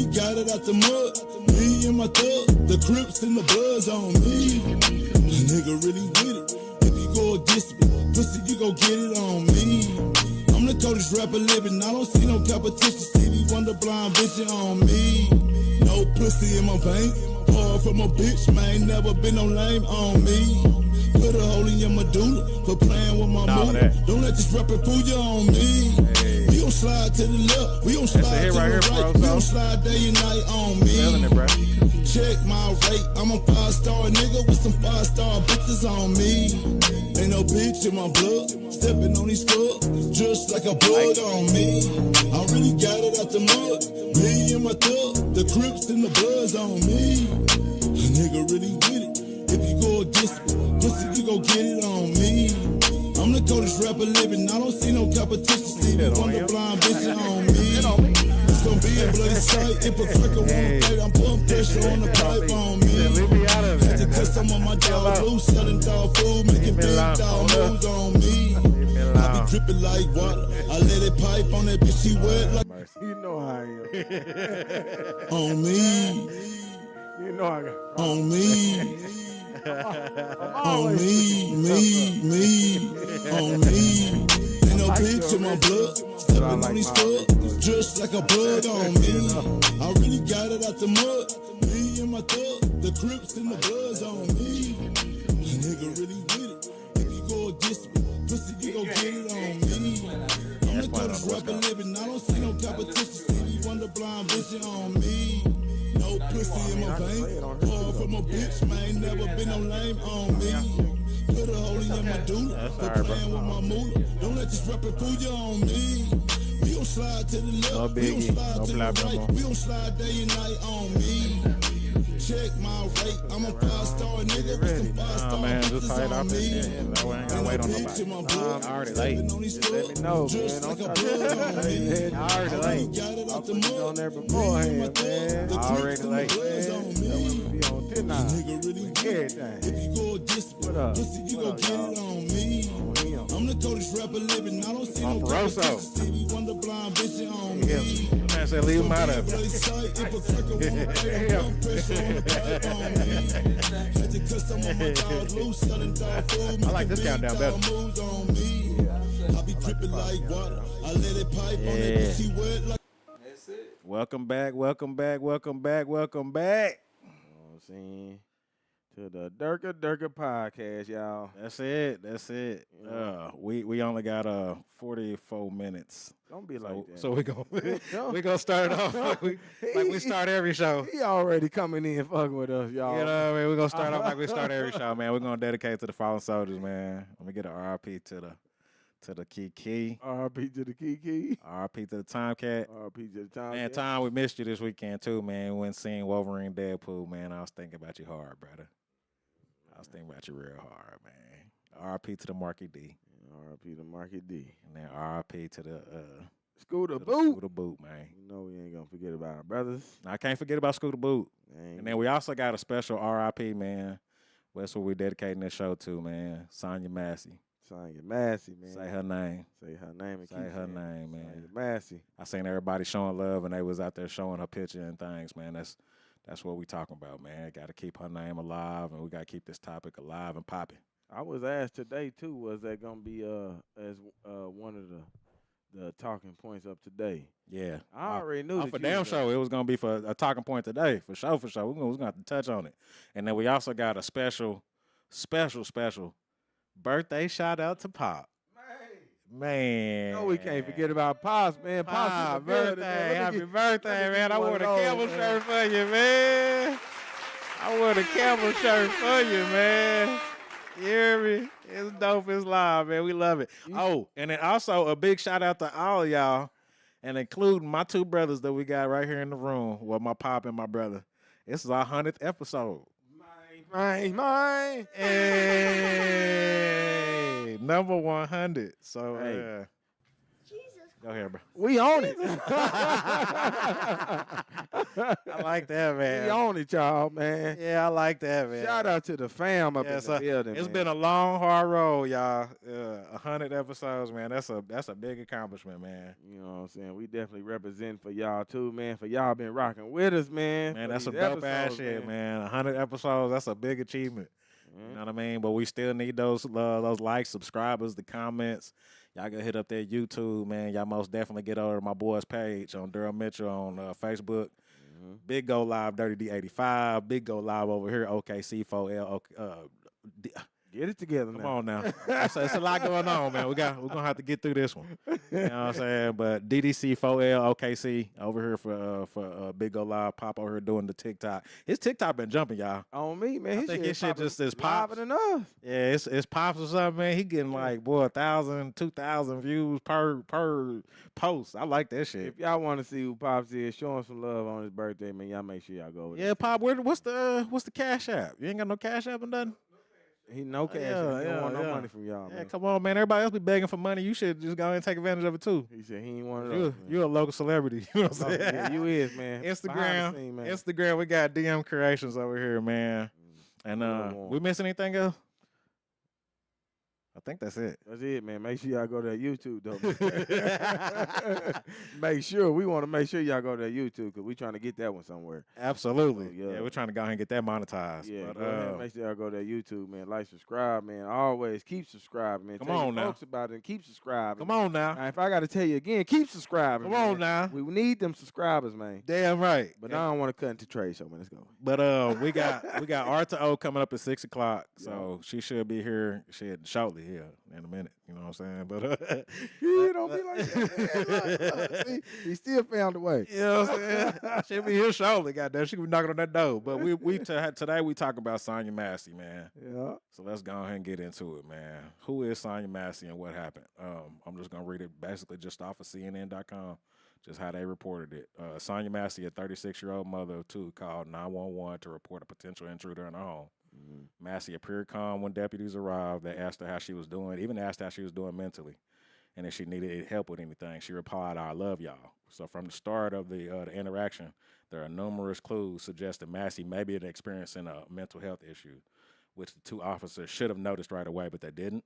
really got it out the mud. Me and my thug, the Crips and the Bloods on me. A nigga really with it. If you go against me, pussy, you gon' get it on me. I'm the coldest rapper living. I don't see no competition. Stevie Wonder blind vision on me. No pussy in my vein. Hard from a bitch, man. Never been no lame on me. Put a hole in your medulla for playing with my mood. Don't let this rapper fool you on me. Hey. We don't slide to the left. We don't slide to the right. We don't slide day and night on me. Check my rate. I'm a 5-star nigga with some 5-star bitches on me. Ain't no bitch in my blood. Stepping on these clubs just like a bug on me. I really got it out the mud. Me and my thug, the Crips and the Bloods on me. A nigga really with it. If you go against me, pussy, you gon' get it on me. I'm the coldest rapper living. I don't see no competition. Stevie Wonder blind bitch on me. It's gon' be a bloody sight. If a cracker won't fight, I'm putting pressure on the pipe on me. Had to cut some of my dog loose, selling dog food, making big dog moves on me. I be dripping like water. I let it pipe on that bitch, she wet like. You know how I am. On me. You know I got. On me. On me, on me. Ain't no bitch in my blood. Stepping on these thugs, just like a bug on me. I really got it out the mud. Me and my thug, the Crips and the Bloods on me. A nigga really with it. If you go against me, pussy, you gon' get it on me. I'm the coldest rapper living. I don't see no competition. Stevie Wonder blind vision on me. No pussy in my vein. Hard from a bitch, man. Never been no lame on me. Put a hole in your medulla. For playing with my moolah. Don't let this rapper fool you on me. We don't slide to the left. We don't slide to the right. We don't slide day and night on me. Check my rate. I'm a 5-star nigga with some 5-star bitches on me. I ain't gotta wait on nobody. I'm already late. Just let me know, man. Don't try to I already late. I'll put you on there beforehand, man. Already late, man. That one be on 10 now. Everything. What up? You gon' get it on me. I'm the coldest rapper living. I don't see no competition. Stevie Wonder blind vision on me. Man said leave him out of it. I like this countdown better. I be dripping like water. I let it pipe on that bitch, wet like. That's it. Welcome back. You know what I'm saying? To the Durka Durka podcast, y'all. That's it. We only got 44 minutes. Don't be like that. So we gonna start it off like we start every show. He already coming in fucking with us, y'all. You know what I mean? We're gonna start off like we start every show, man. We're gonna dedicate to the fallen soldiers, man. Let me get an RIP to the Kiki. RIP to the Kiki. RIP to the Tomcat. RIP to the Tomcat. Man, Tom, we missed you this weekend too, man. We went seeing Wolverine Deadpool, man. I was thinking about you hard, brother. I was thinking about you real hard, man. RIP to the Marky D. RIP to Marky D. And then RIP to the Scooter Boot. Scooter Boot, man. You know we ain't gonna forget about our brothers. I can't forget about Scooter Boot. And then we also got a special RIP, man. That's what we're dedicating this show to, man. Sonya Massey. Sonya Massey, man. Say her name. Say her name. Say her name, man. Sonya Massey. I seen everybody showing love, and they was out there showing her picture and things, man. That's what we talking about, man. Got to keep her name alive, and we got to keep this topic alive and popping. I was asked today too, was that gonna be as one of the talking points of today? Yeah, I already knew. For damn sure, it was gonna be for a talking point today, for sure. We're gonna have to touch on it, and then we also got a special birthday shout out to Pop. Man. No, we can't forget about Pops, man. Pops birthday. Happy birthday, man. I wore a camel shirt for you, man. I wore the camel shirt for you, man. You hear me? It's dope. It's live, man. We love it. Oh, and then also a big shout out to all of y'all, and including my two brothers that we got right here in the room. Well, my pop and my brother. This is our 100th episode. Mine. Hey, number 100. So, Jesus Go ahead, bro. We own it. I like that, man. We own it, y'all, man. Yeah, I like that, man. Shout out to the fam up in the building. It's man. been a long, hard road, y'all. 100 episodes, man. That's a big accomplishment, man. You know what I'm saying? We definitely represent for y'all too, man. For y'all been rocking with us, man. Man, that's some dope ass shit, man. 100 episodes, that's a big achievement. You know what I mean? But we still need those likes, subscribers, the comments. Y'all can hit up that YouTube, man. Y'all most definitely get over to my boy's page on Durham Mitchell on Facebook. Big Go Live, Dirty D85. Big Go Live over here, OKC4L. Get it together Come now. on now. It's a lot going on, man. We're going to have to get through this one. You know what I'm saying? But DDC4L, OKC over here for Big Go Live. Pop over here doing the TikTok. His TikTok been jumping, y'all. On me, man. I think his shit just is pops. Than us. Yeah, it's pops or something, man. He getting like, boy, 1,000, 2,000 views per post. I like that shit. If y'all want to see who Pops is, show him some love on his birthday, man. Y'all make sure y'all go with it. Yeah, Pop, what's the Cash App? You ain't got no Cash App or nothing? He no cash. He don't want no money from y'all, man. Come on, man. Everybody else be begging for money. You should just go ahead and take advantage of it, too. He said he ain't one of those. You're a local celebrity. You know what I'm saying? Yeah, you is, man. Instagram, we got DM Creations over here, man. And we miss anything else? I think that's it. That's it, man. Make sure y'all go to that YouTube, though. We want to make sure y'all go to that YouTube because we trying to get that one somewhere. Absolutely. So, yeah, we're trying to go ahead and get that monetized. Yeah, but, go ahead, make sure y'all go to that YouTube, man. Like, subscribe, man. Always keep subscribing, man. Come tell on your now. folks about it and keep subscribing. Come on now. If I got to tell you again, keep subscribing. Come man. on now. We need them subscribers, man. Damn right. But I don't want to cut into trade show, man. Let's go. But we got Art2O coming up at 6 o'clock, so she should be here shortly here in a minute. You know what I'm saying? But don't be like that. See, he still found a way. You know what I'm saying? She'll be here shortly, goddamn. She be knocking on that door. But today we talk about Sonya Massey, man. Yeah. So let's go ahead and get into it, man. Who is Sonya Massey and what happened? I'm just gonna read it basically just off of CNN.com, just how they reported it. Sonya Massey, a 36-year-old mother of two, called 911 to report a potential intruder in her home. Massey appeared calm when deputies arrived. They asked her how she was doing, even asked how she was doing mentally, and if she needed help with anything. She replied, "I love y'all." So from the start of the interaction, there are numerous clues suggesting Massey may be experiencing a mental health issue, which the two officers should have noticed right away, but they didn't.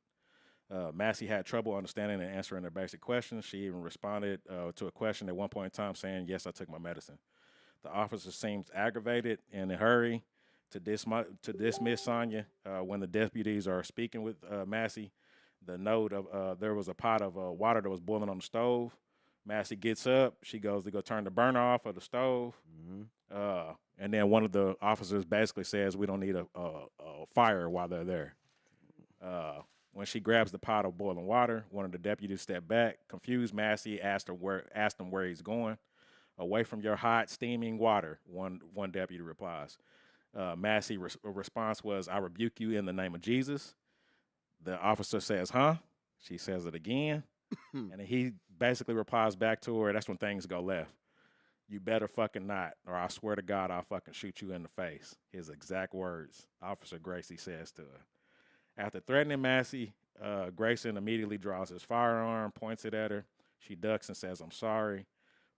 Massey had trouble understanding and answering their basic questions. She even responded to a question at one point in time saying, "Yes, I took my medicine." The officer seems aggravated and in a hurry to dismiss Sonya. When the deputies are speaking with Massey, the note of there was a pot of water that was boiling on the stove. Massey gets up. She goes to go turn the burner off of the stove. And then one of the officers basically says, "We don't need a fire while they're there." When she grabs the pot of boiling water, one of the deputies stepped back. Confused, Massey asked him where he's going. "Away from your hot, steaming water," one deputy replies. Massey's response was, "I rebuke you in the name of Jesus." The officer says, "Huh?" She says it again. And he basically replies back to her, that's when things go left. "You better fucking not, or I swear to God I'll fucking shoot you in the face." His exact words, Officer Gracie says to her. After threatening Massey, Grayson immediately draws his firearm, points it at her. She ducks and says, "I'm sorry."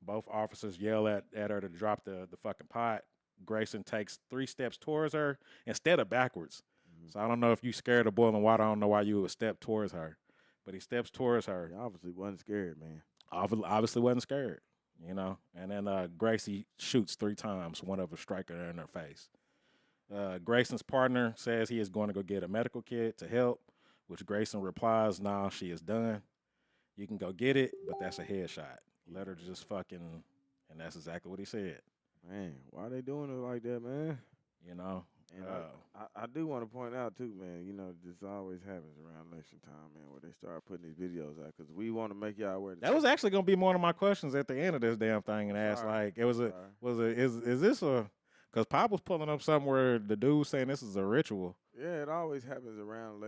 Both officers yell at her to drop the fucking pot. Grayson takes 3 steps towards her instead of backwards. So I don't know if you scared of boiling water. I don't know why you would step towards her. But he steps towards her. He obviously wasn't scared, man. Obviously wasn't scared, you know. And then Gracie shoots 3 times, one of them striking her in her face. Grayson's partner says he is going to go get a medical kit to help, which Grayson replies, "Nah, she is done. You can go get it, but that's a headshot. Let her just fucking," and that's exactly what he said. Man, why are they doing it like that, man? You know? And I do want to point out, too, man, you know, this always happens around election time, man, where they start putting these videos out because we want to make y'all aware. That was actually going to be one of my questions at the end of this damn thing and ask, like, is this a, because Pop was pulling up somewhere, the dude saying this is a ritual. Yeah, it always happens around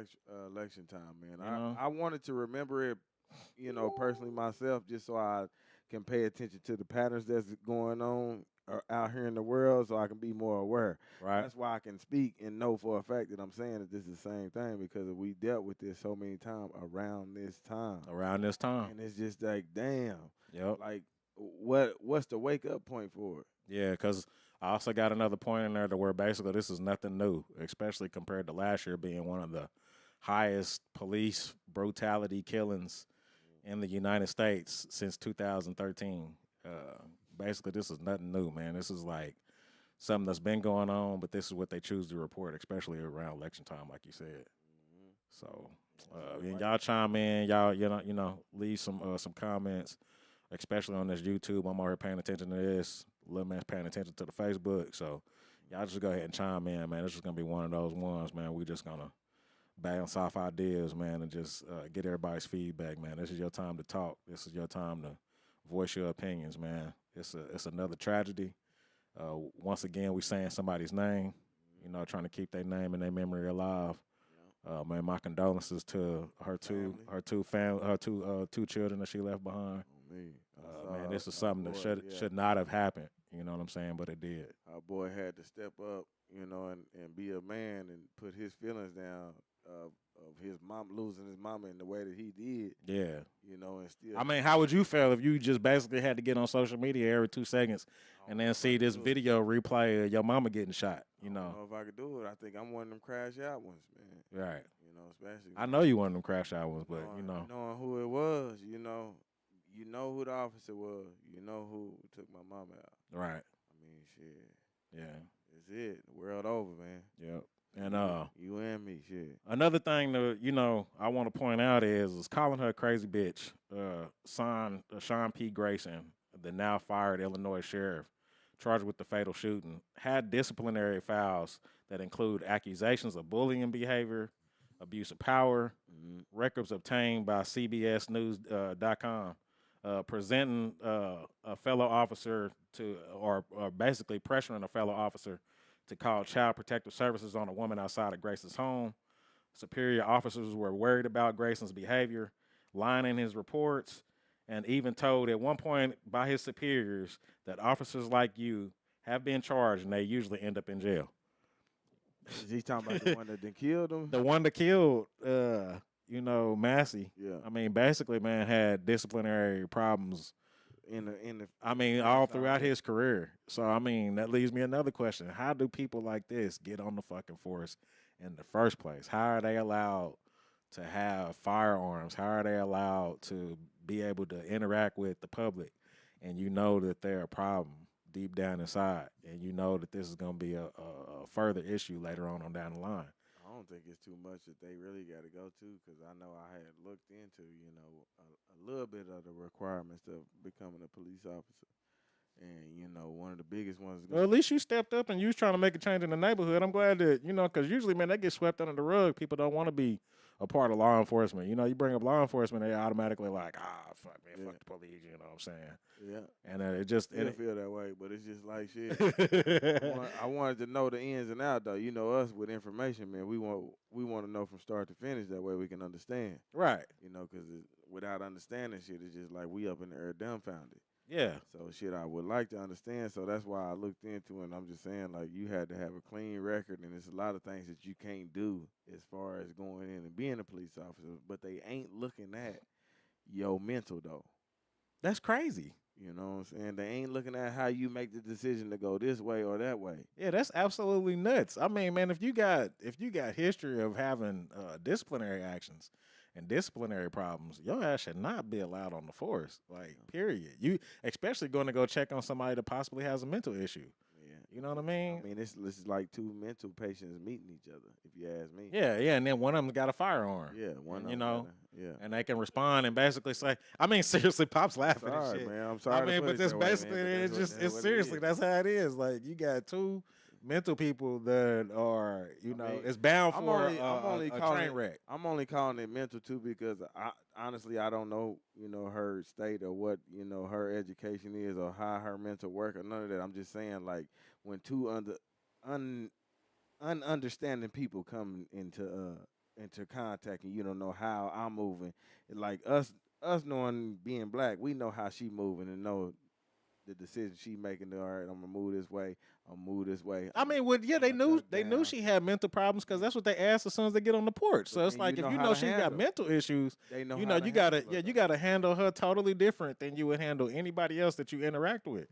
election time, man. You know? I wanted to remember it, you know, personally myself, just so I can pay attention to the patterns that's going on out here in the world, so I can be more aware. Right. That's why I can speak and know for a fact that I'm saying that this is the same thing because we dealt with this so many times around this time. Around this time. And it's just like, damn. Yep. Like, what's the wake up point for it? Yeah, because I also got another point in there to where basically this is nothing new, especially compared to last year being one of the highest police brutality killings in the United States since 2013. Basically, this is nothing new, man. This is like something that's been going on, but this is what they choose to report, especially around election time, like you said. So, and y'all chime in, y'all, leave some comments, especially on this YouTube. I'm already paying attention to this. Little man's paying attention to the Facebook. So, y'all just go ahead and chime in, man. This is gonna be one of those ones, man. We just gonna bounce off ideas, man, and just get everybody's feedback, man. This is your time to talk. This is your time to voice your opinions, man. It's another tragedy. Once again, we saying somebody's name, trying to keep their name and their memory alive. Man, my condolences to her two children that she left behind. Man, this is something that should not have happened. You know what I'm saying? But it did. Our boy had to step up, and be a man and put his feelings down of his mom losing his mama in the way that he did. Yeah. And still. I mean, how would you feel if you just basically had to get on social media every 2 seconds and then see this video replay of your mama getting shot? I don't know if I could do it. I think I'm one of them crash out ones, man. Right. Especially. I know you one of them crash out ones, but knowing who it was, you know who the officer was. You know who took my mama out. Right. I mean, shit. Yeah. It's it. The world over, man. Yep. And you and me, shit. Another thing that I want to point out is calling her a crazy bitch. Sean P. Grayson, the now fired Illinois sheriff, charged with the fatal shooting, had disciplinary files that include accusations of bullying behavior, abuse of power, records obtained by CBSNews.com, presenting a fellow officer or basically pressuring a fellow officer to call Child Protective Services on a woman outside of Grayson's home. Superior officers were worried about Grayson's behavior, lying in his reports, and even told at one point by his superiors that officers like you have been charged and they usually end up in jail. Is he talking about the one that then killed him? The one that killed, Massey. Yeah. I mean, basically, man, had disciplinary problems all throughout his career. So, I mean, that leaves me another question. How do people like this get on the fucking force in the first place? How are they allowed to have firearms? How are they allowed to be able to interact with the public? And you know that they're a problem deep down inside. And you know that this is going to be a further issue later on down the line. I don't think it's too much that they really got to go to because I know I had looked into, a little bit of the requirements of becoming a police officer. And, one of the biggest ones. Well, at least you stepped up and you was trying to make a change in the neighborhood. I'm glad that, because usually, man, they get swept under the rug. People don't want to be a part of law enforcement. You bring up law enforcement, they automatically like, fuck, man, fuck the police, you know what I'm saying? Yeah. And it just... It feel that way, but it's just like shit. I wanted to know the ins and outs, though. Us with information, man, we want to know from start to finish. That way we can understand. Right. Because without understanding shit, it's just like we up in the air dumbfounded. Yeah. So shit, I would like to understand. So that's why I looked into it. And I'm just saying, like, you had to have a clean record, and there's a lot of things that you can't do as far as going in and being a police officer. But they ain't looking at your mental though. That's crazy. You know what I'm saying? They ain't looking at how you make the decision to go this way or that way. Yeah, that's absolutely nuts. I mean, man, if you got history of having disciplinary actions and disciplinary problems, your ass should not be allowed on the force. Like, period. You especially going to go check on somebody that possibly has a mental issue. Yeah. You know what I mean? I mean, this is like two mental patients meeting each other, if you ask me. Yeah, and then one of them's got a firearm. Yeah, one of them. Yeah. And they can respond and basically say, I mean, seriously, Pop's laughing sorry, and shit. Man, I'm sorry. I mean, but this basically, it's seriously, that's how it is. Like, you got two mental people that are, it's bound for a train wreck. I'm only calling it mental too because honestly I don't know, her state or what, her education is or how her mental work or none of that. I'm just saying, like, when two ununderstanding people come into contact and you don't know how I'm moving, like us us knowing being black, we know how she moving and know the decision she making. All right, I'm gonna move this way. I'm gonna move this way. I mean, they knew she had mental problems because that's what they asked as soon as they get on the porch. So it's like if you know she got mental issues, you gotta handle her totally different than you would handle anybody else that you interact with.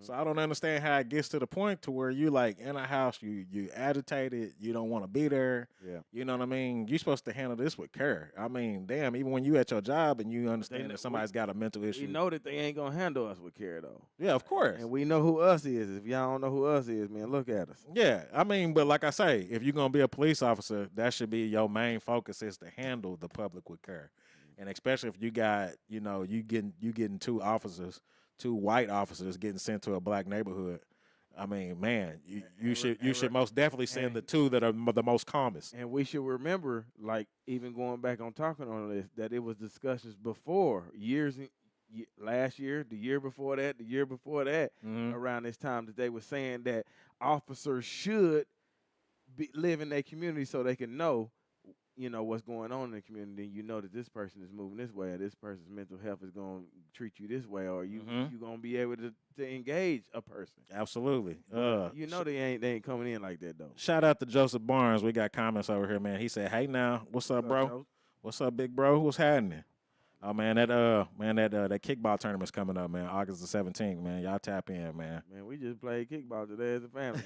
So I don't understand how it gets to the point to where you like in a house, you agitated, you don't want to be there. Yeah. You know what I mean? You're supposed to handle this with care. I mean, damn, even when you at your job and you understand that somebody's got a mental issue. We know that they ain't gonna handle us with care though. Yeah, of course. And we know who us is. If y'all don't know who us is, man, look at us. Yeah, I mean, but like I say, if you're gonna be a police officer, that should be your main focus is to handle the public with care. And especially if you got, you getting two white officers getting sent to a black neighborhood. I mean, man, you should most definitely send the two that are the most calmest. And we should remember, like, even going back on talking on this, that it was discussions before last year, the year before that, around this time that they were saying that officers should live in their community so they can know, what's going on in the community. You know that this person is moving this way, or this person's mental health is going to treat you this way, or you going to be able to engage a person. Absolutely. They ain't coming in like that though. Shout out to Joseph Barnes. We got comments over here, man. He said, "Hey now, what's up, bro? Joe? What's up, big bro? What's happening?" Oh man, that kickball tournament's coming up, man. August the 17th, man. Y'all tap in, man. Man, we just played kickball today as a family.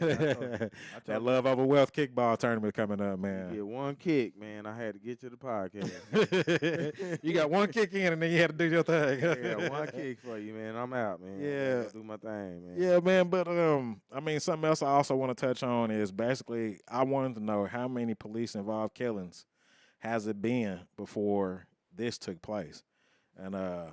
That Love Over Wealth kickball tournament coming up, man. You get one kick, man. I had to get to the podcast. You got one kick in, and then you had to do your thing. Yeah, one kick for you, man. I'm out, man. Yeah, do my thing, man. Yeah, man. But I mean, something else I also want to touch on is basically I wanted to know how many police-involved killings has it been before this took place. And, I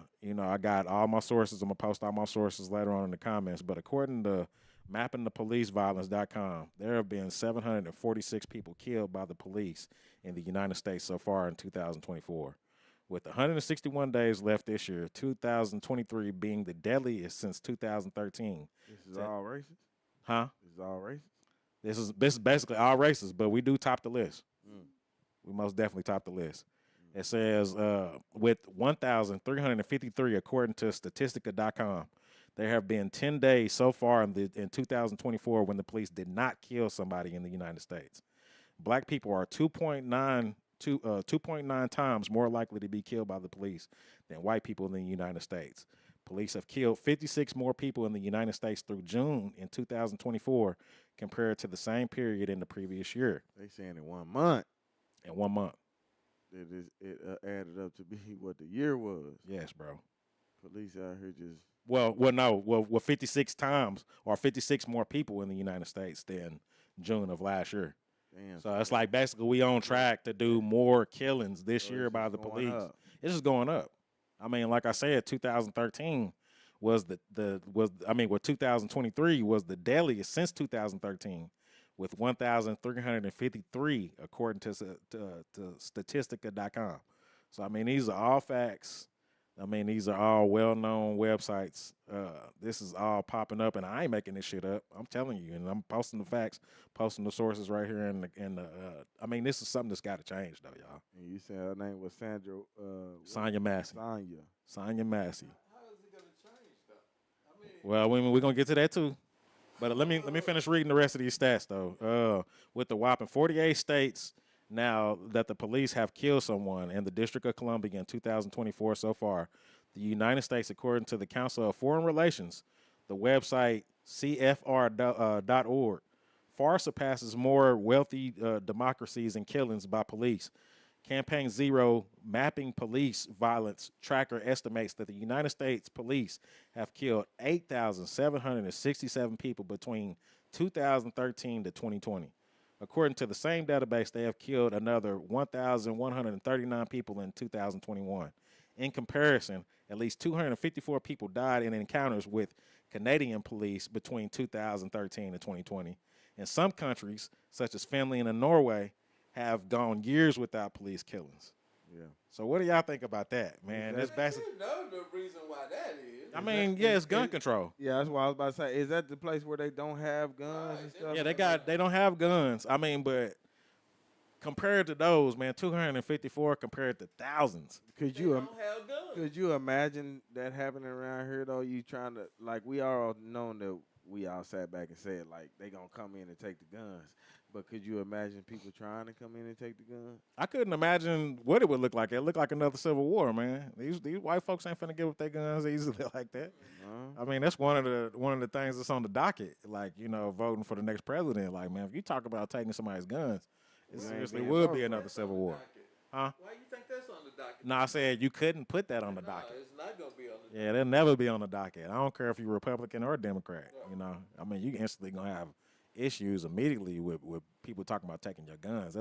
got all my sources. I'm going to post all my sources later on in the comments. But according to mappingthepoliceviolence.com, there have been 746 people killed by the police in the United States so far in 2024. With 161 days left this year, 2023 being the deadliest since 2013. This is all racist? Huh? This is all racist? This is basically all races, but we do top the list. We most definitely top the list. It says with 1,353, according to Statistica.com, there have been 10 days so far in 2024 when the police did not kill somebody in the United States. Black people are 2.9 times more likely to be killed by the police than white people in the United States. Police have killed 56 more people in the United States through June in 2024 compared to the same period in the previous year. They saying in 1 month. In 1 month. It added up to be what the year was. Yes, bro. Police out here just... Well, 56 times or 56 more people in the United States than June of last year. Damn. So it's like basically we on track to do more killings this year by the police. It's just going up. I mean, like I said, 2013 was 2023 was the deadliest since 2013. With 1,353, according to Statistica.com. So, I mean, these are all facts. I mean, these are all well-known websites. This is all popping up, and I ain't making this shit up. I'm telling you, and I'm posting the facts, posting the sources right here. I mean, this is something that's got to change, though, y'all. And you said her name was Sandra. Sonya Massey. Sonya Massey. How is it going to change, though? I mean, well, we're going to get to that, too. But let me finish reading the rest of these stats, though. With the whopping 48 states now that the police have killed someone in the District of Columbia in 2024 so far, the United States, according to the Council of Foreign Relations, the website CFR.org, far surpasses more wealthy democracies in killings by police. Campaign Zero Mapping Police Violence Tracker estimates that the United States police have killed 8,767 people between 2013 to 2020. According to the same database, they have killed another 1,139 people in 2021. In comparison, at least 254 people died in encounters with Canadian police between 2013 and 2020. In some countries, such as Finland and Norway, have gone years without police killings. Yeah. So what do y'all think about that, man? That's basically. You know the reason why that is. I mean, yeah, it's gun control. Yeah, that's what I was about to say. Is that the place where they don't have guns and stuff? Yeah, they don't have guns. I mean, but compared to those, man, 254 compared to thousands. Could They you don't have guns. could you imagine that happening around here though? You trying to like we all known that we all sat back and said like they gonna come in and take the guns. But could you imagine people trying to come in and take the guns? I couldn't imagine what it would look like. It looked like another civil war, man. These white folks ain't finna give up their guns easily like that. I mean, that's one of the things that's on the docket. Like, you know, voting for the next president. Like, man, if you talk about taking somebody's guns, it seriously being would voted. be another civil war. Huh? Why you think that's on the docket? No, I said you couldn't put that on the No, docket. it's not gonna be on the Yeah, they'll never be on the docket. I don't care if you're Republican or Democrat. You know, I mean, you instantly gonna have issues immediately with people talking about taking your guns.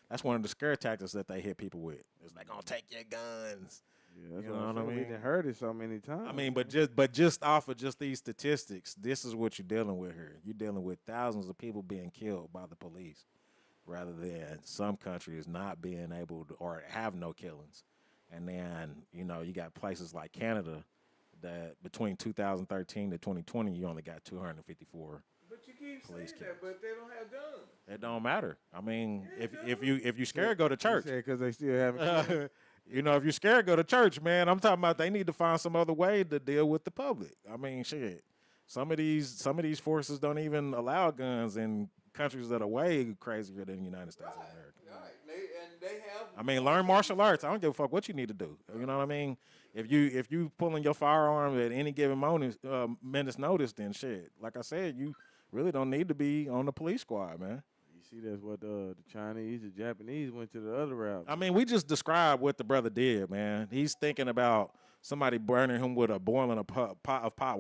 That's one of the scare tactics that they hit people with. Is they gonna take your guns. Yeah, that's You what know I'm what I saying. We mean? done heard it so many times. I mean, but just off of just these statistics, this is what you're dealing with here. You're dealing with thousands of people being killed by the police, rather than some countries not being able to or have no killings. And then, you know, you got places like Canada that between 2013 to 2020, you only got 254. But you keep Police saying that, but they don't have guns. It don't matter. I mean, if you scared, go to church. because they still haven't. You know, if you're scared, go to church, man. I'm talking about they need to find some other way to deal with the public. I mean, shit. Some of these forces don't even allow guns in countries that are way crazier than the United States of America. Right. They have. I mean, learn martial arts. I don't give a fuck what you need to do. You know what I mean? If you pulling your firearm at any given minute's notice, then shit. Like I said, you really don't need to be on the police squad, man. You see, that's what the Chinese, the Japanese went to the other route. I mean, we just described what the brother did, man. He's thinking about somebody burning him with a boiling pot of hot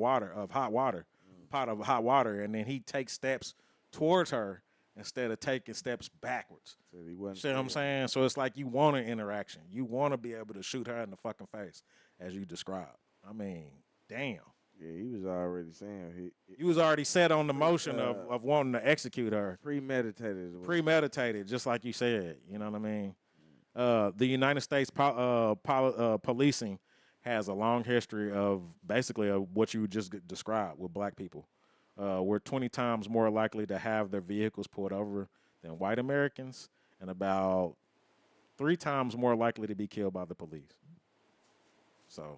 water, and then he takes steps towards her instead of taking steps backwards. So he wasn't See what I'm saying? So it's like you want an interaction. You want to be able to shoot her in the fucking face, as you described. I mean, damn. Yeah, he was already saying You was already set on the motion of wanting to execute her. premeditated. Premeditated, just like you said. You know what I mean? The United States policing has a long history of basically what you just described with black people. We're 20 times more likely to have their vehicles pulled over than white Americans, and about 3 times more likely to be killed by the police. So,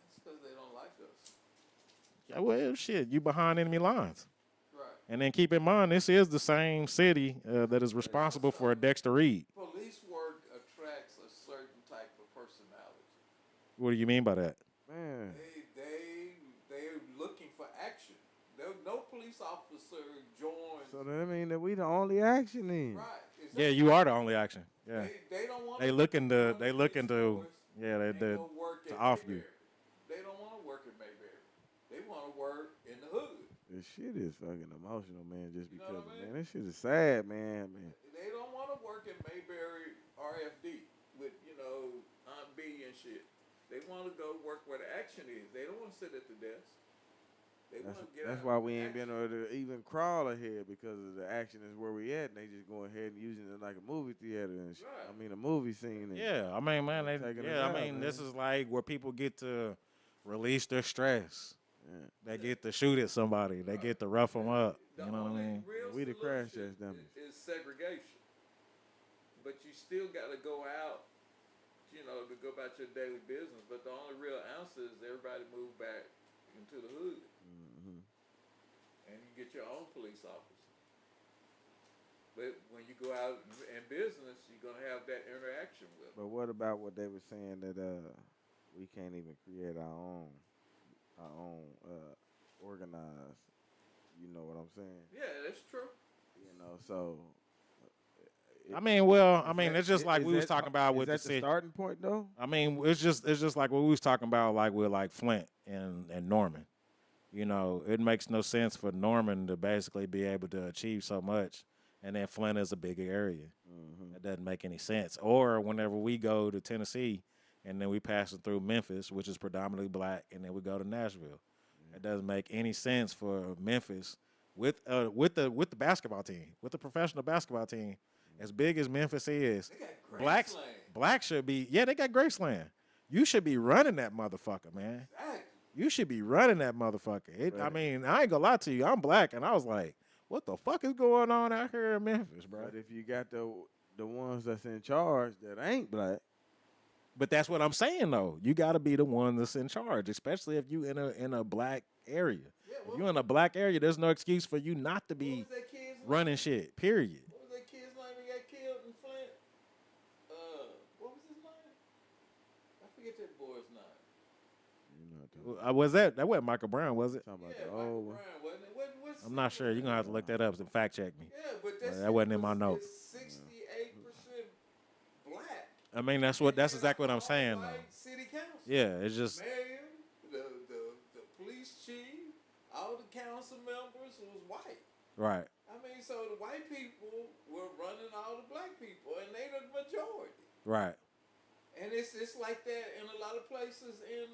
It's because they don't like us. yeah, well, shit, you behind enemy lines. Right. And then keep in mind, this is the same city that is responsible for Dexter Reed. Police work attracts a certain type of personality. What do you mean by that? Man, They're looking for action. No police officer joins. so that mean that we the only action then. Right. Yeah, you are the only action. Yeah, They don't want. they looking to yeah they to work to at off you. Mayberry. They don't want to work at Mayberry. They want to work in the hood. This shit is fucking emotional, man. Just You know because, what I mean? man, this shit is sad, man. They don't want to work at Mayberry RFD with Aunt B and shit. They want to go work where the action is. They don't want to sit at the desk. They want to get That's out why with we ain't action. been able to even crawl ahead because of the action is where we at, and they just go ahead and using it like a movie theater and shit. Right. I mean, a movie scene. And Yeah, I mean, man, Taking it I out, mean, this man. is like where people get to release their stress. Yeah. They get to shoot at somebody. They get to rough them up. The You know what I only mean? real We the crash solution test dummies. is segregation. But you still got to go out, to go about your daily business. But the only real answer is everybody move back into the hood. Mm-hmm. And you get your own police officer. But when you go out in business, you're going to have that interaction with them. But what about what they were saying that we can't even create our own organized? You know what I'm saying? Yeah, that's true. You know, so. I mean, well, I Is mean, that- it's just like is we was that- talking about is with the that city. starting point though? I mean, it's just like what we was talking about, like with like Flint and Norman. You know, it makes no sense for Norman to basically be able to achieve so much, and then Flint is a bigger area. Mm-hmm. It doesn't make any sense. Or whenever we go to Tennessee, and then we pass it through Memphis, which is predominantly black, and then we go to Nashville. It doesn't make any sense for Memphis with the basketball team, with the professional basketball team, as big as Memphis is. They got Blacks should be, yeah, they got Graceland. You should be running that motherfucker, man. Exactly. You should be running that motherfucker. I mean, I ain't gonna lie to you. I'm black, and I was like, what the fuck is going on out here in Memphis, bro? But if you got the the ones that's in charge that ain't black. But that's what I'm saying though. You got to be the one that's in charge, especially if you in a black area. Yeah, If you in a black area, there's no excuse for you not to be what was that kid's running name? shit. Period. What was that kid's name that got killed in Flint? What was his name? I forget that boy's name. You know what Was that wasn't Michael Brown, was it? talking about Yeah, the Michael old one. Brown, wasn't it? What's I'm not sure. You're gonna have to look that up and fact check me. Yeah, but That wasn't in my notes. 68% black. I mean, that's exactly what I'm saying though. All-white city council. Yeah, it's just Mayor, the police chief, all the council members was white. right. I mean, so the white people were running all the black people, and they the majority. Right. And it's like that in a lot of places in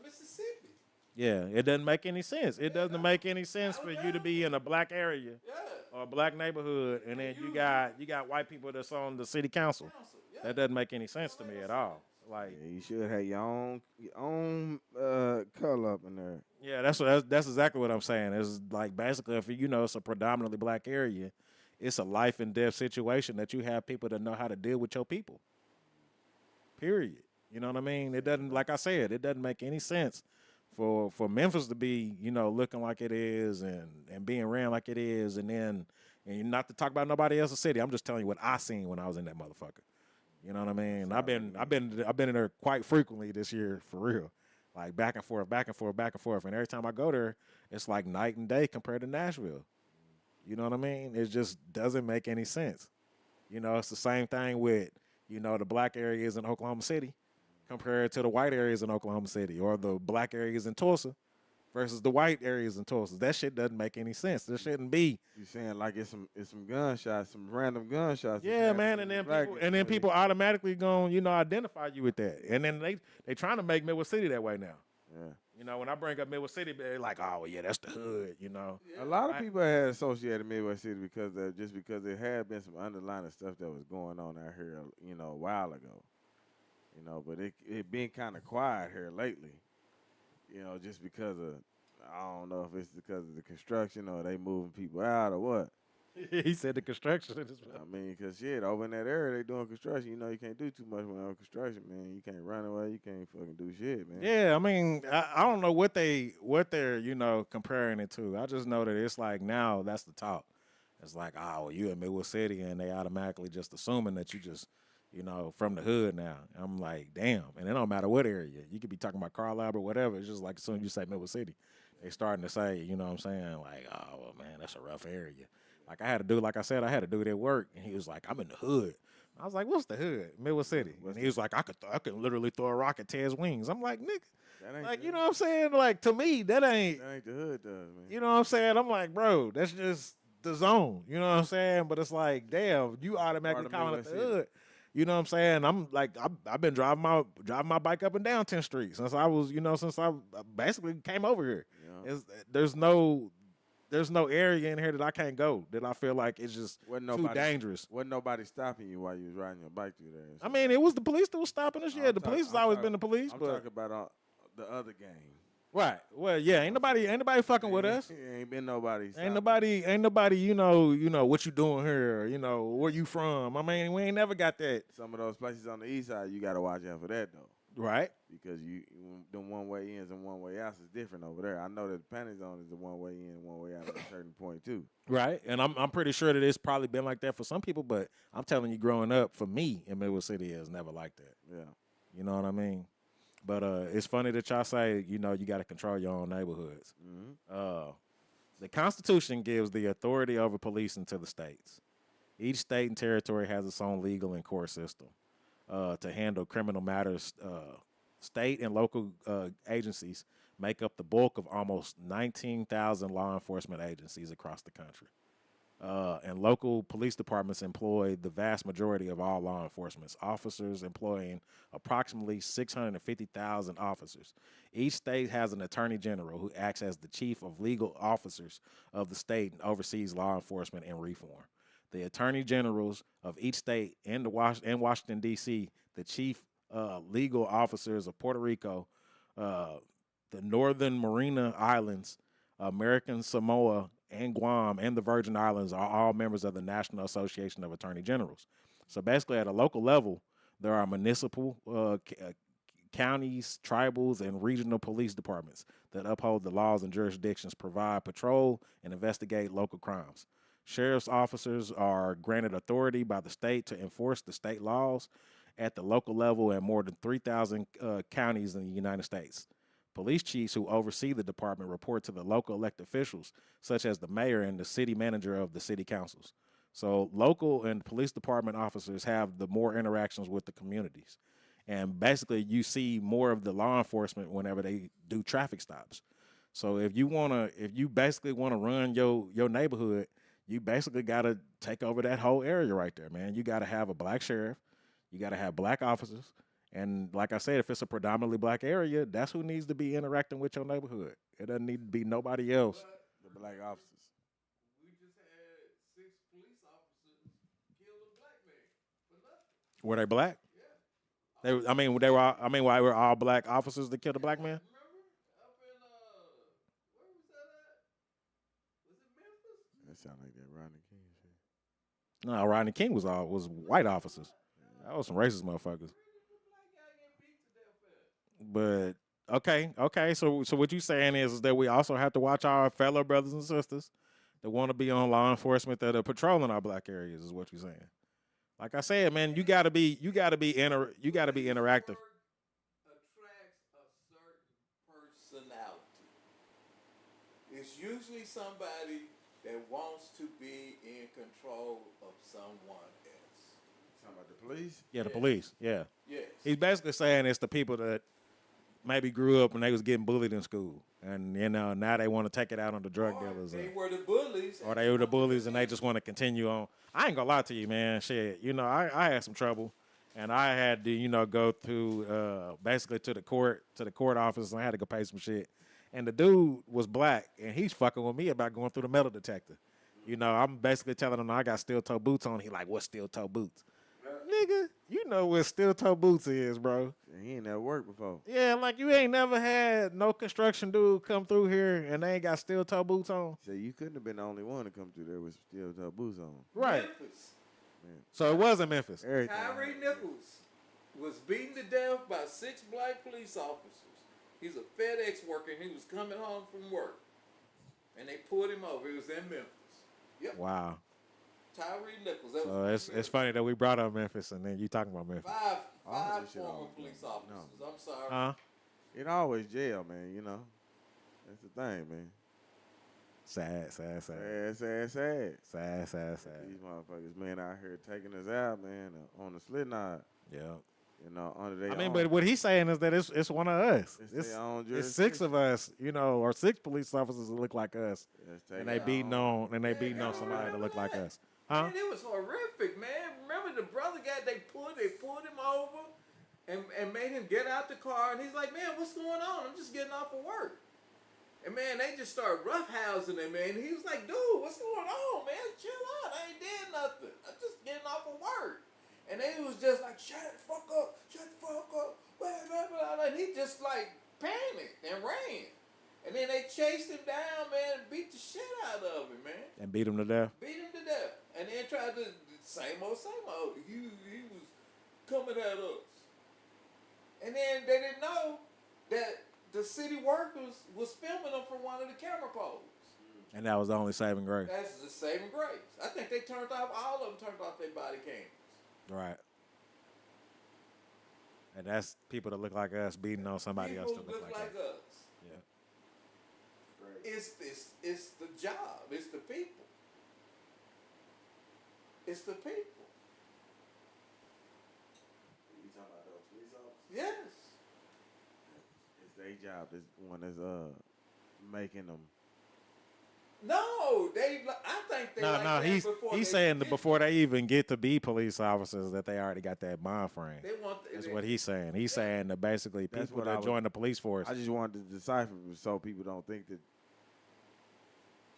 Mississippi. Yeah, it doesn't make any sense. It doesn't make any sense for you to be in a black area Yeah. or a black neighborhood, and then you got white people that's on the city council. Yeah. That doesn't make any sense to me at all. Like, Yeah, you should have your own color up in there. yeah, that's exactly what I'm saying. It's like basically if it's a predominantly black area, it's a life and death situation that you have people that know how to deal with your people. Period. You know what I mean? It doesn't, like I said, it doesn't make any sense for Memphis to be, looking like it is and being ran like it is, and not to talk about nobody else's city. I'm just telling you what I seen when I was in that motherfucker. You know what I mean? I've been in there quite frequently this year, for real. Like back and forth, back and forth, back and forth. And every time I go there, it's like night and day compared to Nashville. You know what I mean? It just doesn't make any sense. It's the same thing with, the black areas in Oklahoma City compared to the white areas in Oklahoma City, or the black areas in Tulsa versus the white areas in Tulsa. That shit doesn't make any sense. There shouldn't be. You saying like it's some gunshots, some random gunshots. Yeah, man, and then people automatically gonna identify you with that, and then they trying to make Midwest City that way now. Yeah. When I bring up Midwest City, they're like, oh well, yeah, that's the hood. A lot of people had associated Midwest City because there had been some underlying stuff that was going on out here, a while ago. But it been kind of quiet here lately. Just because of, I don't know if it's because of the construction or they moving people out or what. He said the construction. I mean, because shit, over in that area, they doing construction. You can't do too much when on construction, man. You can't run away. You can't fucking do shit, man. Yeah, I mean, I don't know what they're comparing it to. I just know that it's like now that's the talk. It's like, oh, well, you in Midwest City, and they automatically just assuming that you just, from the hood now. I'm like, damn. And it don't matter what area. You could be talking about Carlisle or whatever. It's just like as soon as you say Midwest City, they starting to say, you know what I'm saying? Like, oh, well, man, that's a rough area. Like I had a dude at work, and he was like, I'm in the hood. I was like, what's the hood? Midwest City. And he was like, I could literally throw a rock at Ted's wings. I'm like, nigga. Like, you know what I'm saying? Like, to me, that ain't the hood, though, man. You know what I'm saying? I'm like, bro, that's just the zone. You know what I'm saying? But it's like, damn, you automatically calling it the hood. You know what I'm saying? I'm like, I've been driving my bike up and down 10th Street since I was, since I basically came over here. Yeah. There's no area in here that I can't go that I feel like it's just too dangerous. Wasn't nobody stopping you while you was riding your bike through there? I mean, it was the police that was stopping us. Yeah, the police has always been the police. I'm but talking about the other gang. Right. Well, yeah, ain't nobody fucking with us. Ain't been nobody. Ain't nobody. You know what you doing here. Where you from. I mean, we ain't never got that. Some of those places on the east side, you got to watch out for that though. Right. Because the one way ins and one way outs is different over there. I know that the Panty Zone is the one way in and one way out at a certain point too. Right. And I'm pretty sure that it's probably been like that for some people, but I'm telling you, growing up, for me in Midwest City, it's never like that. Yeah. You know what I mean? But it's funny that y'all say, you got to control your own neighborhoods. Mm-hmm. The Constitution gives the authority over policing to the states. Each state and territory has its own legal and court system to handle criminal matters. State and local agencies make up the bulk of almost 19,000 law enforcement agencies across the country. And local police departments employ the vast majority of all law enforcement officers, employing approximately 650,000 officers. Each state has an attorney general who acts as the chief of legal officers of the state and oversees law enforcement and reform. The attorney generals of each state and Washington, D.C., the chief legal officers of Puerto Rico, the Northern Mariana Islands, American Samoa, and Guam, and the Virgin Islands are all members of the National Association of Attorney Generals. So basically, at a local level, there are municipal, counties, tribals, and regional police departments that uphold the laws and jurisdictions, provide patrol, and investigate local crimes. Sheriff's officers are granted authority by the state to enforce the state laws at the local level in more than 3,000 counties in the United States. Police chiefs who oversee the department report to the local elected officials, such as the mayor and the city manager of the city councils. So local and police department officers have the more interactions with the communities. And basically you see more of the law enforcement whenever they do traffic stops. So if you basically wanna run your neighborhood, you basically gotta take over that whole area right there, man. You gotta have a black sheriff, you gotta have black officers. And like I said, if it's a predominantly black area, that's who needs to be interacting with your neighborhood. It doesn't need to be nobody else. The black officers. We just had 6 police officers kill a black man for nothing. Were they black? Yeah. They were all black officers that killed a black man? Remember? Up in, where was that at? Was it Memphis? That sound like that Rodney King shit. No, Rodney King was white officers. That was some racist motherfuckers. But okay. So what you saying is that we also have to watch our fellow brothers and sisters that want to be on law enforcement that are patrolling our black areas. Is what you're saying. Like I said, man, you gotta be interactive. Attracts a certain personality. It's usually somebody that wants to be in control of someone else. Talking about the police? Yeah, the police. Yeah. Yes. He's basically saying it's the people that maybe grew up and they was getting bullied in school, and now they want to take it out on the drug dealers. They were the bullies. Or they were the bullies and they just want to continue on. I ain't gonna lie to you, man. Shit, I had some trouble, and I had to go through basically to the court office, and I had to go pay some shit. And the dude was black, and he's fucking with me about going through the metal detector. I'm basically telling him I got steel toe boots on. He like, what steel toe boots? Nigga, you know what steel toe boots is, bro. He ain't never worked before. Yeah, like you ain't never had no construction dude come through here and they ain't got steel toe boots on. So you couldn't have been the only one to come through there with steel toe boots on. Right. Memphis. So it was in Memphis. Everything. Tyree Nichols was beaten to death by 6 black police officers. He's a FedEx worker and he was coming home from work. And they pulled him over. He was in Memphis. Yep. Wow. Tyree Nichols. So it's funny that we brought up Memphis and then you talking about Memphis. Five this shit former all- police officers. no. I'm sorry. Huh? It always jail, man, That's the thing, man. Sad. Sad. These motherfuckers, man, out here taking us out, man, on the slit knot. Yeah. Under their But what he's saying is that it's one of us. It's their own It's 6 of us, or 6 police officers that look like us. And they beating on somebody that look like us. Huh? Man, it was horrific, man. Remember the brother guy, they pulled him over and made him get out the car. And he's like, man, what's going on? I'm just getting off of work. And, man, they just started roughhousing him, man. And he was like, dude, what's going on, man? Chill out. I ain't did nothing. I'm just getting off of work. And they was just like, shut the fuck up. Blah, blah, blah. And he just, like, panicked and ran. And then they chased him down, man, and beat the shit out of him, man. And beat him to death. And then tried to, same old. He was coming at us. And then they didn't know that the city workers was filming them from one of the camera poles. And that was the only saving grace. That's the saving grace. I think they all of them turned off their body cams. Right. And that's people that look like us beating on somebody else that look like us. Yeah. It's the job. It's the people. It's the people. You talking about those police officers? Yes. It's their job. This one that's making them. No, I think they. No. He's saying that before they even get to be police officers, that they already got that mind frame. That's what he's saying. He's saying that basically people that join the police force. I just wanted to decipher so people don't think that.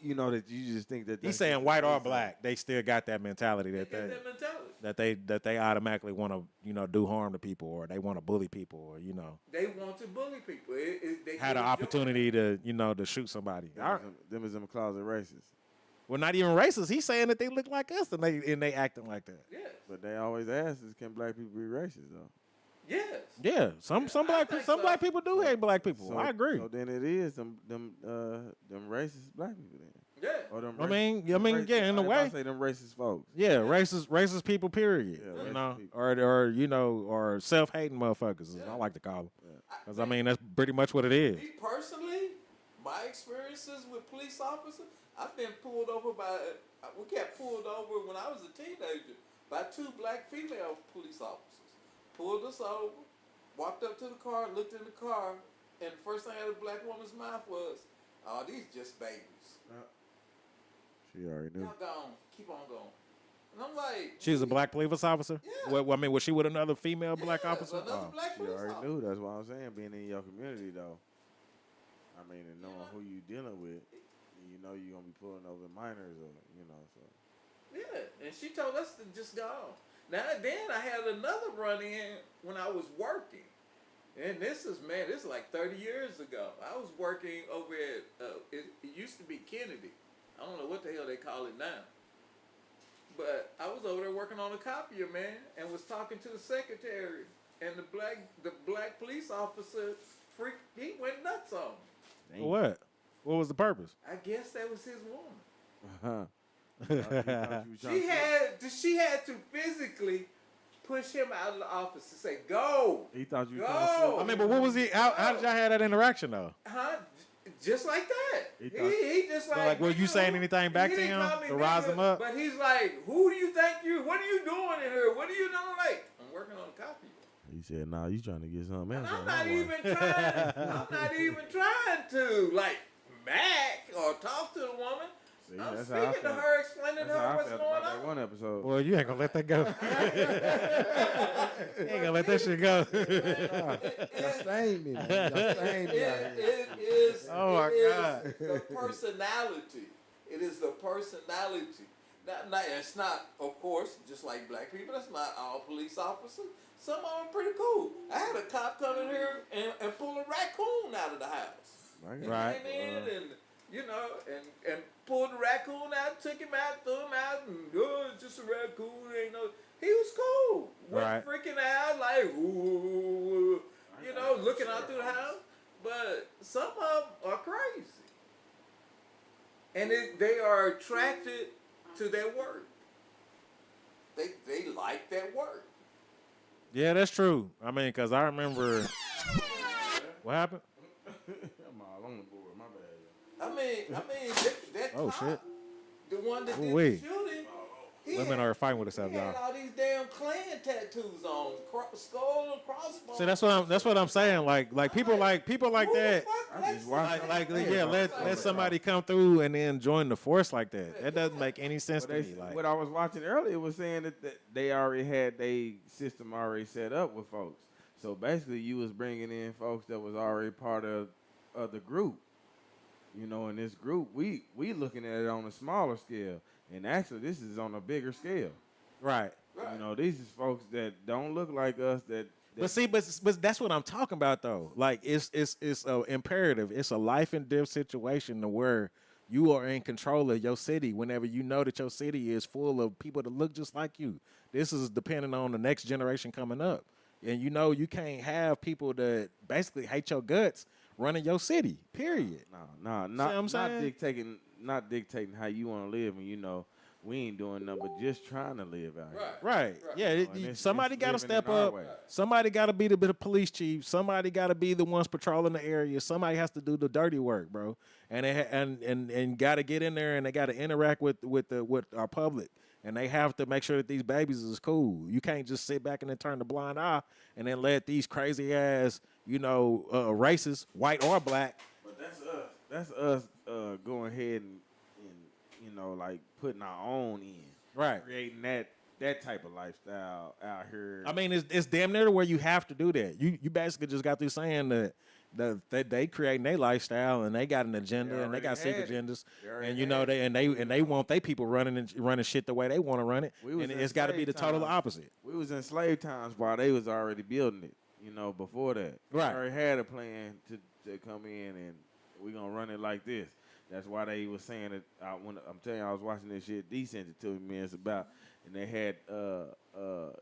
That you just think that. He's saying white or black, they still got that mentality that they automatically want to do harm to people, or they want to bully people, or they want to bully people. They had an opportunity to to shoot somebody. Them is them closet racists. Well, not even racist. He's saying that they look like us and they acting like that. Yes. But they always ask us, can black people be racist though? Yes. Yeah, some black people do hate black people. So, I agree. So then it is them racist black people then. Yeah. Or them I mean, yeah, in a if way. I say them racist folks. Yeah, racist people. Period. Yeah, you racist know, people. or self-hating motherfuckers. I like to call them. Because I mean, that's pretty much what it is. Me personally, my experiences with police officers, I've been pulled over we got pulled over when I was a teenager by 2 black female police officers. Pulled us over, walked up to the car, looked in the car, and the first thing out of the black woman's mouth was, "Oh, these just babies. She already knew. Y'all gone. Keep on going." And I'm like, She was a black police officer. Yeah. Well, I mean, was she with another female black yeah, officer? another black She police already officer. knew. That's what I'm saying. Being in your community though. I mean, and knowing who you dealing with, you know you're gonna be pulling over minors or so. Yeah, and she told us to just go. Now then, I had another run-in when I was working, and this is like 30 years ago. I was working over at it used to be Kennedy. I don't know what the hell they call it now, but I was over there working on a copier, man, and was talking to the secretary, and the black police officer he went nuts on me. For what? What was the purpose? I guess that was his woman. She had to physically push him out of the office to say, "Go." He thought you were Go. trying to slip. I mean, but what was he? How did y'all have that interaction though? Huh? Just like that. He He just like. were you nigga, saying anything back he to didn't him call me to rise nigga, him up? But he's like, "Who do you think what are you doing in here? What are you doing?" Like, I'm working on a copy. He said, "Nah, you trying to get something And else." I'm not even trying to like mac or talk to the woman. See, I'm that's how I speaking to felt. her, explaining That's to how her I what's felt going about that on. one episode. Well, you ain't gonna let that go. You ain't gonna let that shit go. Y'all stained me, man. Y'all stained me out here. It is. Oh, my it is God. The personality. It is the personality. It's not, of course, just like black people. That's not all police officers. Some of them are pretty cool. I had a cop come in here and pull a raccoon out of the house. He Right. came in and and pulled the raccoon out, took him out, threw him out, and it's just a raccoon. Ain't no. He was cool. Wasn't freaking out like ooh, looking out through the house. But some of them are crazy, and they are attracted to their work. They like that work. Yeah, that's true. I mean, because I remember. What happened? I'm all on the board. My bad. I mean, that Oh, cop, shit. the one that did Ooh-wee. the shooting, Women are fighting with themselves, he had y'all. all these damn Klan tattoos on, skull and crossbones. See, that's what I'm saying. Like people like Who that. the fuck I lets just watched Let somebody come through and then join the force like that. That doesn't make any sense to me. Like, what I was watching earlier was saying that they already had their system already set up with folks. So basically, you was bringing in folks that was already part of the group. In this group, we looking at it on a smaller scale, and actually, this is on a bigger scale. right. These is folks that don't look like us. But see, but that's what I'm talking about though. Like it's imperative. It's a life and death situation to where you are in control of your city whenever you know that your city is full of people that look just like you. This is depending on the next generation coming up. And you can't have people that basically hate your guts running your city. Period. Not dictating how you want to live, and we ain't doing nothing but just trying to live out here. Right. Yeah. Somebody got to living step in our up. way. Somebody got to be the police chief. Somebody got to be the ones patrolling the area. Somebody has to do the dirty work, bro. And and got to get in there, and they got to interact with our public. And they have to make sure that these babies is cool. You can't just sit back and then turn the blind eye and then let these crazy ass, racists, white or black. But that's us going ahead and like putting our own in. Right. Creating that type of lifestyle out here. I mean, it's damn near to where you have to do that. You basically just got through saying that they creating their lifestyle and they got an agenda and they got secret agendas and they want their people running shit the way they want to run it. And it's got to be the total opposite. We was in slave times while they was already building it. Before that, Right. They already had a plan to come in and we gonna run it like this. That's why they was saying that. When I'm telling you, I was watching this shit. D sent it to me, man. It's about, and they had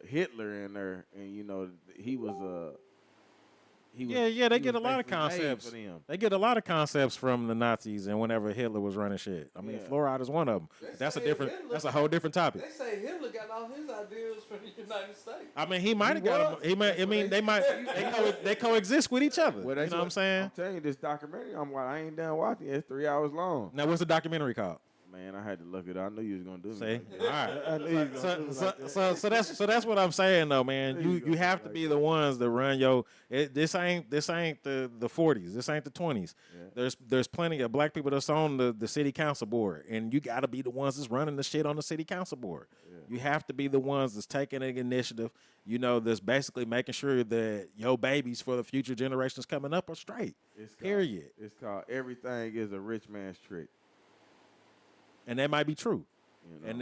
Hitler in there, and you know he was he was, Yeah, they he get was a lot of basically made concepts. for them. They get a lot of concepts from the Nazis and whenever Hitler was running shit. I mean, Yeah. fluoride is one of them. That's that's a whole different topic. They say Hitler got all his ideas from the United States. I mean, he might have got them. He might. I mean, they coexist with each other. Well, You know what I'm saying? I'm telling you, this documentary. I ain't done watching it. It's 3 hours long. Now, what's the documentary called? Man, I had to look it up. I knew you was gonna do See, it. all right. I knew you was gonna do it like that. So that's what I'm saying though, man. You have to be the ones that run your. This ain't the 40s. This ain't the 20s. Yeah. There's plenty of black people that's on the city council board, and you got to be the ones that's running the shit on the city council board. Yeah. You have to be the ones that's taking the initiative. You know, that's basically making sure that your babies for the future generations coming up are straight. Period. It's called Everything is a Rich Man's Trick. And that might be true. And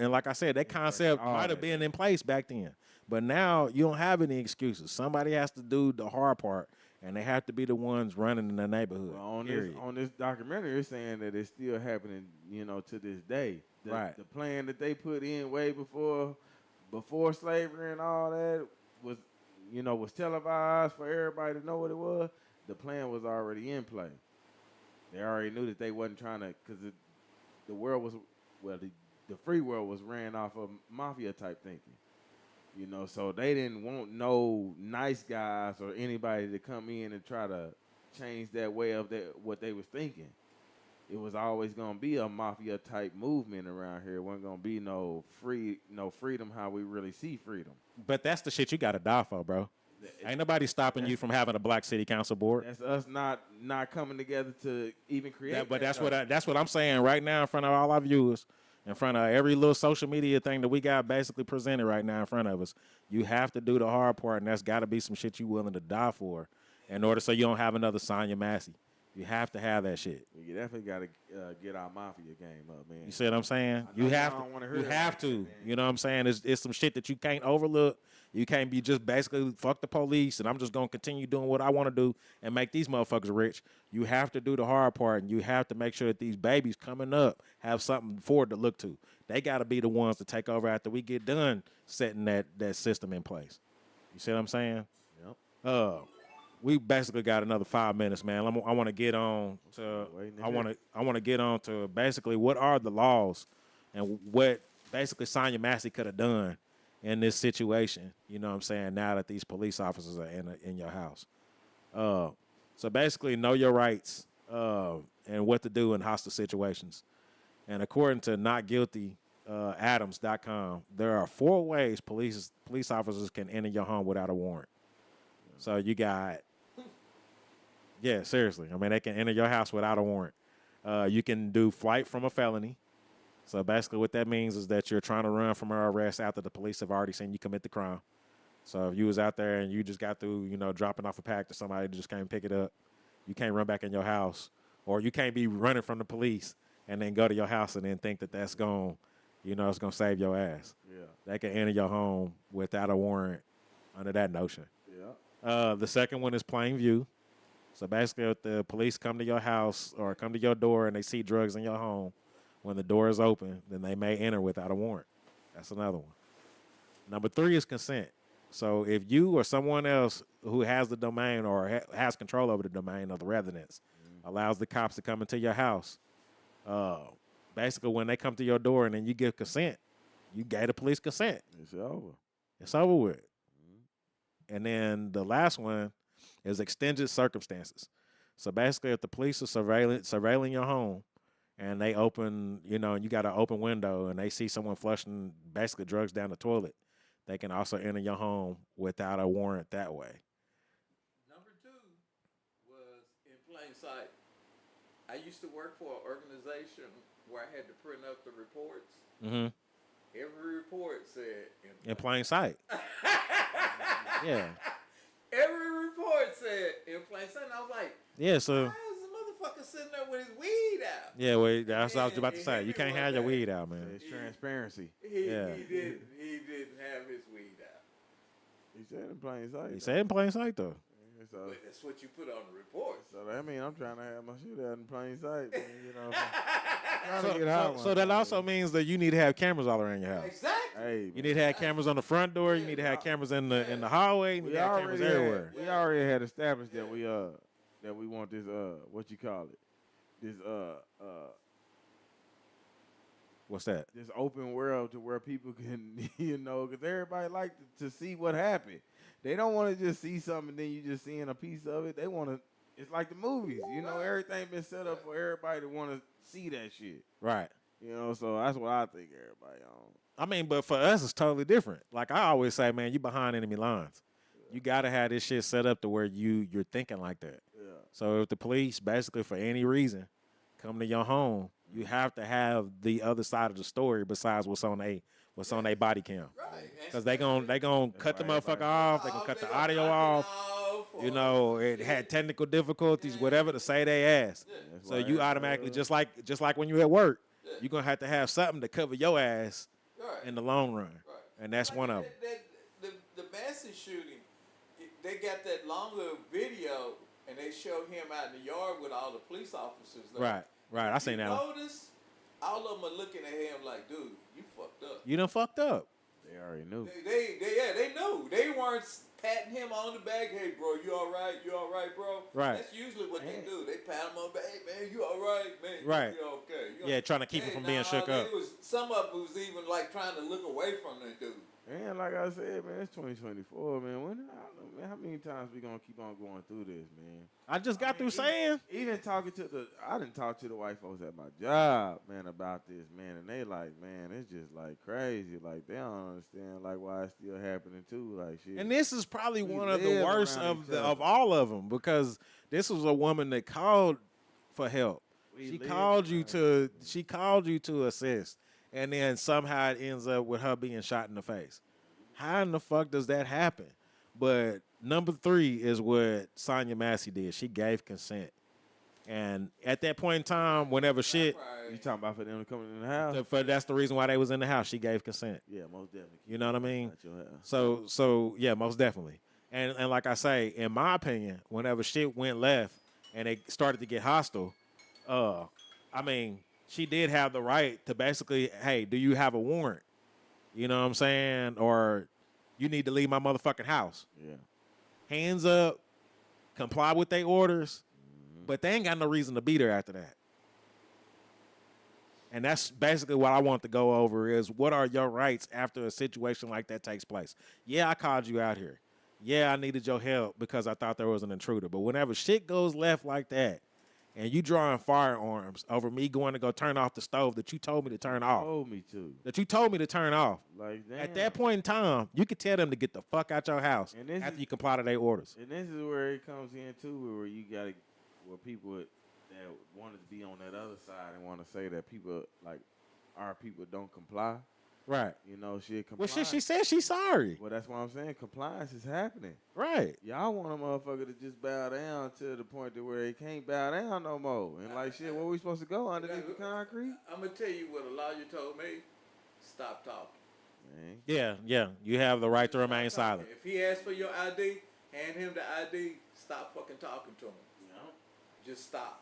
like I said, that concept might have been in place back then. But now you don't have any excuses. Somebody has to do the hard part, and they have to be the ones running in the neighborhood. Well, on this documentary, it's saying that it's still happening, to this day. Right. The plan that they put in way before slavery and all that was televised for everybody to know what it was. The plan was already in play. They already knew that they wasn't trying to, because the world was, the free world was ran off of mafia type thinking, so they didn't want no nice guys or anybody to come in and try to change that way of what they was thinking. It was always gonna be a mafia type movement around here. It wasn't gonna be no freedom how we really see freedom. But that's the shit you gotta die for, bro. Ain't nobody stopping you from having a black city council board. That's us not coming together to even create. But that's what I'm saying right now in front of all our viewers, in front of every little social media thing that we got basically presented right now in front of us. You have to do the hard part, and that's got to be some shit you willing to die for, in order so you don't have another Sonya Massey. You have to have that shit. You definitely got to get our mafia game up, man. You see what I'm saying? You have to. You have to. You know what I'm saying? It's some shit that you can't overlook. You can't be just basically fuck the police and I'm just going to continue doing what I want to do and make these motherfuckers rich. You have to do the hard part, and you have to make sure that these babies coming up have something forward to look to. They got to be the ones to take over after we get done setting that system in place. You see what I'm saying? Yep. We basically got another 5 minutes, man. I want to get on to I want to get on to basically what are the laws and what basically Sonya Massey could have done in this situation. You know what I'm saying? Now that these police officers are in your house, so basically know your rights and what to do in hostile situations. And according to NotGuiltyAdams.com, there are 4 ways police officers can enter your home without a warrant. So you got. Yeah, seriously. I mean, they can enter your house without a warrant. You can do flight from a felony. So basically what that means is that you're trying to run from an arrest after the police have already seen you commit the crime. So if you was out there and you just got through, dropping off a pack to somebody that just came pick it up, you can't run back in your house. Or you can't be running from the police and then go to your house and then think that that's going, it's going to save your ass. Yeah. They can enter your home without a warrant under that notion. Yeah. The second one is plain view. So basically, if the police come to your house or come to your door and they see drugs in your home, when the door is open, then they may enter without a warrant. That's another one. Number 3 is consent. So if you or someone else who has the domain or has control over the domain of the residence allows the cops to come into your house, basically when they come to your door and then you give consent, you gave the police consent. It's over. It's over with. And then the last one is extended circumstances. So basically, if the police are surveilling your home and they open, you got an open window and they see someone flushing basically drugs down the toilet, they can also enter your home without a warrant that way. Number 2 was in plain sight. I used to work for an organization where I had to print up the reports. Mm-hmm. Every report said in plain sight. Yeah. Every report said in plain sight. And I was like, yeah, so. Why is the motherfucker sitting there with his weed out? Yeah, well, that's what I was about to say. You can't have your weed out, man. It's transparency. He Yeah. didn't have his weed out. He said in plain sight. He said in plain sight, though. So But that's what you put on the report. So I mean, I'm trying to have my shit out in plain sight, man. You know, trying to get high So that also means that you need to have cameras all around your house. Exactly. Hey, You need to have cameras on the front door. You need to have cameras in the hallway. You need to have cameras everywhere. We already had established that we want this what you call it, this What's that? this open world to where people can because everybody like to see what happened. They don't want to just see something and then you just seeing a piece of it. They want to. It's like the movies, everything been set up for everybody to want to see that shit. Right. So that's what I think everybody on. I mean, but for us, it's totally different. Like I always say, man, you behind enemy lines. You gotta have this shit set up to where you're thinking like that. Yeah. So if the police, basically for any reason, come to your home, you have to have the other side of the story besides what's on their body cam. Right. Because they gonna cut the motherfucker off. They gonna cut the audio off. It had technical difficulties, whatever, to say they ass. So you automatically, just like when you at work, you're gonna have to have something to cover your ass in the long run, and that's one of them. The Massey shooting, they got that longer video, and they show him out in the yard with all the police officers there. Right. I seen that one. Notice, all of them are looking at him like, dude, you fucked up. You done fucked up. They already knew. They knew. They weren't patting him on the back. Hey, bro, you all right? You all right, bro? Right. That's usually what they do. They pat him on the back. Hey, man, you all right, man? Right. You okay? Yeah, trying to keep him from being shook up. Some of them was even like trying to look away from that dude. And like I said, man, it's 2024, man. I don't know, man, how many times we gonna keep on going through this, man? I just got through saying. Even talking to I didn't talk to the white folks at my job, man, about this, man, and they like, man, it's just like crazy, like they don't understand like why it's still happening too, like shit. And this is probably one of the worst of all of them, because this was a woman that called for help. She called you to assist. And then somehow it ends up with her being shot in the face. How in the fuck does that happen? But number 3 is what Sonya Massey did. She gave consent. And at that point in time, whenever shit... You talking about for them to come in the house? That's the reason why they was in the house. She gave consent. Yeah, most definitely. You know what I mean? Not your house. So yeah, most definitely. And like I say, in my opinion, whenever shit went left and they started to get hostile, she did have the right to basically, hey, do you have a warrant? You know what I'm saying? Or you need to leave my motherfucking house. Yeah. Hands up, comply with their orders, but they ain't got no reason to be there after that. And that's basically what I want to go over is what are your rights after a situation like that takes place? Yeah, I called you out here. Yeah, I needed your help because I thought there was an intruder. But whenever shit goes left like that, and you drawing firearms over me going to go turn off the stove that you told me to turn off. That you told me to turn off. Like, damn. At that point in time, you could tell them to get the fuck out your house after you comply to their orders. And this is where it comes in too, where you gotta, where people that wanted to be on that other side and want to say that people like our people don't comply. Right. Shit. Well, she said she's sorry. Well, that's what I'm saying. Compliance is happening. Right. Y'all want a motherfucker to just bow down to the point to where they can't bow down no more. And like, shit, where we supposed to go underneath the concrete? I'm gonna tell you what a lawyer told me. Stop talking. Man. Yeah. You have the right to remain silent. If he asks for your ID, hand him the ID. Stop fucking talking to him. Just stop.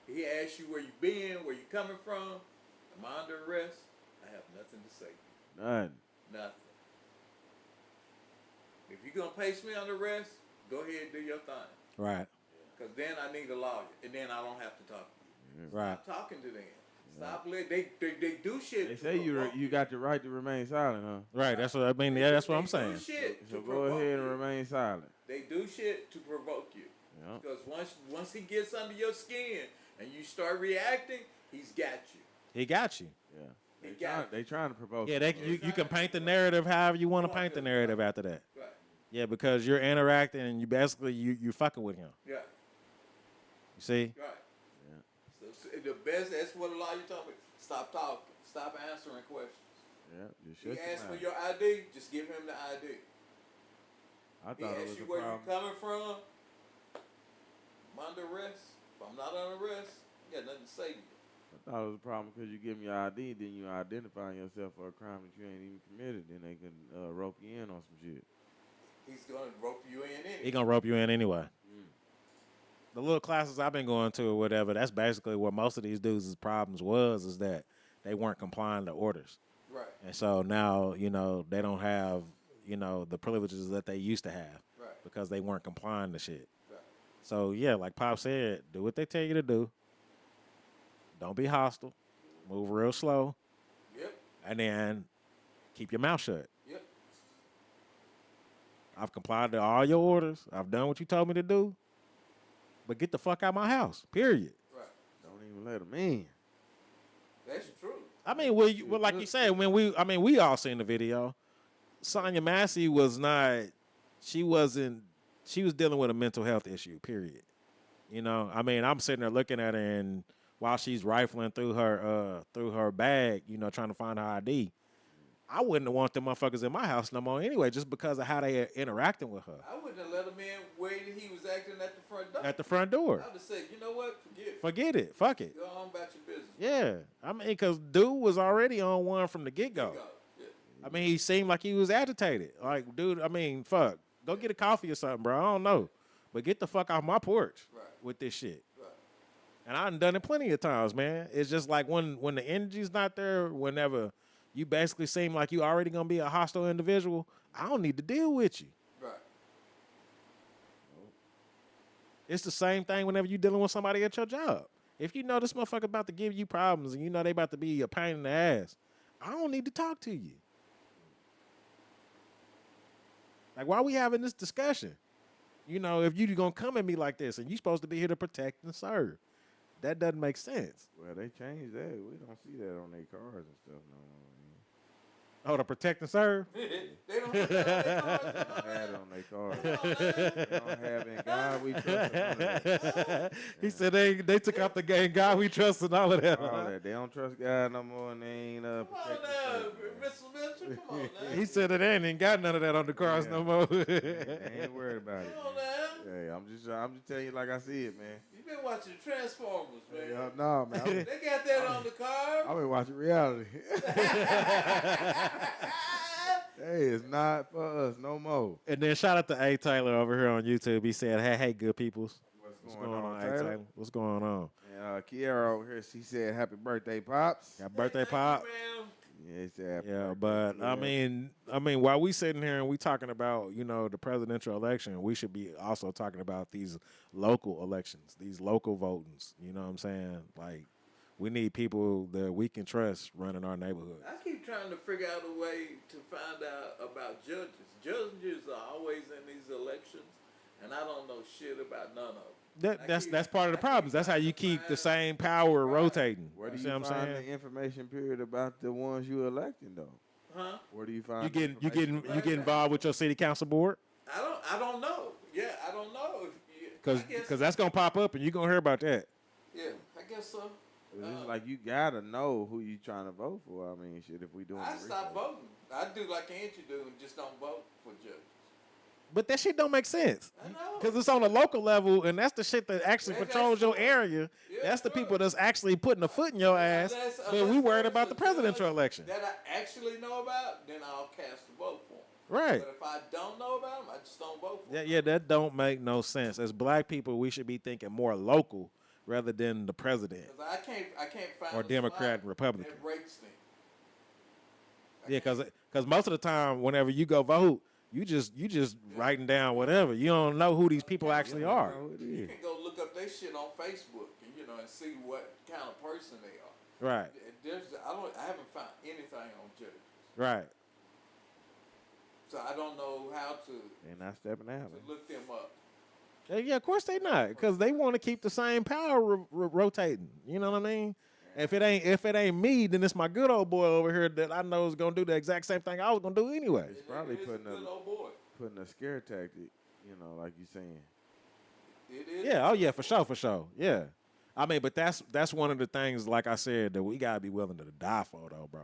He asks you where you been, where you coming from. Am I under arrest? I have nothing to say. Nothing. If you're going to place me under arrest, go ahead and do your thing. Right. Because then I need a lawyer, and then I don't have to talk to you. Right. Stop talking to them. Stop letting they do shit. They say you got the right to remain silent, huh? Right. That's what I mean. Yeah, that's what I'm saying. So go ahead and remain silent. They do shit to provoke you. Yeah. Because once he gets under your skin and you start reacting, he's got you. He got you. Yeah. They trying to provoke. Yeah, you can paint the narrative however you want to paint the narrative after that. Right. Yeah, because you're interacting and you basically you fucking with him. Yeah. You see? Right. Yeah. So the best. That's what a lawyer told me. Stop talking. Stop answering questions. Yeah. He asks for your ID. Just give him the ID. I thought he it was asks you a where problem. you coming from. I'm under arrest. If I'm not under arrest, you got nothing to say to you. I thought it was a problem because you give them your ID, then you identifying yourself for a crime that you ain't even committed, then they can rope you in on some shit. he's gonna rope you in anyway. He gonna rope you in anyway. The little classes I've been going to or whatever, that's basically what most of these dudes' problems is that they weren't complying to orders. Right. And so now, they don't have, the privileges that they used to have. Right. Because they weren't complying to shit. Right. So, yeah, like Pop said, do what they tell you to do. Don't be hostile. Move real slow. Yep. And then keep your mouth shut. Yep. I've complied to all your orders. I've done what you told me to do. But get the fuck out of my house, period. Right. Don't even let them in. That's true. I mean, well, like you said, we all seen the video. Sonya Massey was she was dealing with a mental health issue, period. I'm sitting there looking at her, and while she's rifling through her bag, trying to find her ID, I wouldn't have want them motherfuckers in my house no more anyway, just because of how they are interacting with her. I wouldn't have let him in where he was acting at the front door. At the front door. I would have said, you know what? Forget it. Forget it. Fuck it. Go on about your business. Yeah. I mean, because dude was already on one from the get-go. Yeah. I mean, he seemed like he was agitated. Like, dude, fuck. Go get a coffee or something, bro. I don't know. But get the fuck off my porch with this shit. Right. And I've done it plenty of times, man. It's just like when the energy's not there, whenever you basically seem like you already going to be a hostile individual, I don't need to deal with you. Right. It's the same thing whenever you're dealing with somebody at your job. If you know this motherfucker about to give you problems and you know they about to be a pain in the ass, I don't need to talk to you. Like, why are we having this discussion? If you're going to come at me like this and you're supposed to be here to protect and serve, that doesn't make sense. Well, they changed that. We don't see that on their cars and stuff no more. Oh, to protect and serve? They don't have that Had it on their cars. They don't have in God we trust. None of that. He said they took out the game God we trust and all of that. All that. They don't trust God no more, and they ain't Come on protecting now, themselves, Mr. Mitchell. Come on now. He said that they ain't got none of that on the cars no more. They ain't worried about it. Come on now. Hey, I'm just telling you like I see it, man. You been watching Transformers, man. No, man. They got that on the car. I've been watching reality. Hey, it's not for us no more. And then shout out to A. Taylor over here on YouTube. He said, hey, good peoples. What's going on, A. Taylor? Taylor? What's going on? And Kiara over here, she said, "Happy birthday, pops." Got birthday Thank pop? you, man. Yeah, he said, happy Yeah, birthday. but Yeah. I mean, while we sitting here and we talking about, the presidential election, we should be also talking about these local elections, these local votings. You know what I'm saying? Like, we need people that we can trust running our neighborhood. I keep trying to figure out a way to find out about judges. Judges are always in these elections, and I don't know shit about none of them. That's part of the problems. That's how you keep the same power rotating. Where do You you see what I'm find saying? the information period about the ones you electing though? Huh? Where do you find? You get involved with your city council board I don't know. Yeah, I don't know. because that's gonna pop up and you're gonna hear about that. Yeah, I guess so. It's like you gotta know who you trying to vote for. I mean, shit. If we doing, I the stopped research. voting. I do like Angie do and just don't vote for judges. But that shit don't make sense. I know. Because it's on a local level, and that's the shit that actually Yeah, controls that's your true. area. Yeah, that's the true. people that's actually putting a foot in your ass. But we worried about the presidential election. That I actually know about, then I'll cast a vote for them. Right. But if I don't know about them, I just don't vote for them. Yeah, that don't make no sense. As black people, we should be thinking more local rather than the president. Because I can't find Or a Democrat slide and Republican. that rates them. Yeah, because most of the time, whenever you go vote, you just writing down whatever. You don't know who these people actually are. Know who it You is. can go look up their shit on Facebook and see what kind of person they are. Right, I haven't found anything on judges. right. So I don't know how to They're not stepping out. Man. look them up. Yeah, of course they not, because they want to keep the same power rotating. You know what I mean? If it ain't me, then it's my good old boy over here that I know is gonna do the exact same thing I was gonna do anyway. It's probably It is putting a good old boy. a scare tactic. Like you saying. It is. Yeah, oh yeah, for sure. Yeah. I mean, but that's one of the things, like I said, that we gotta be willing to die for, though, bro.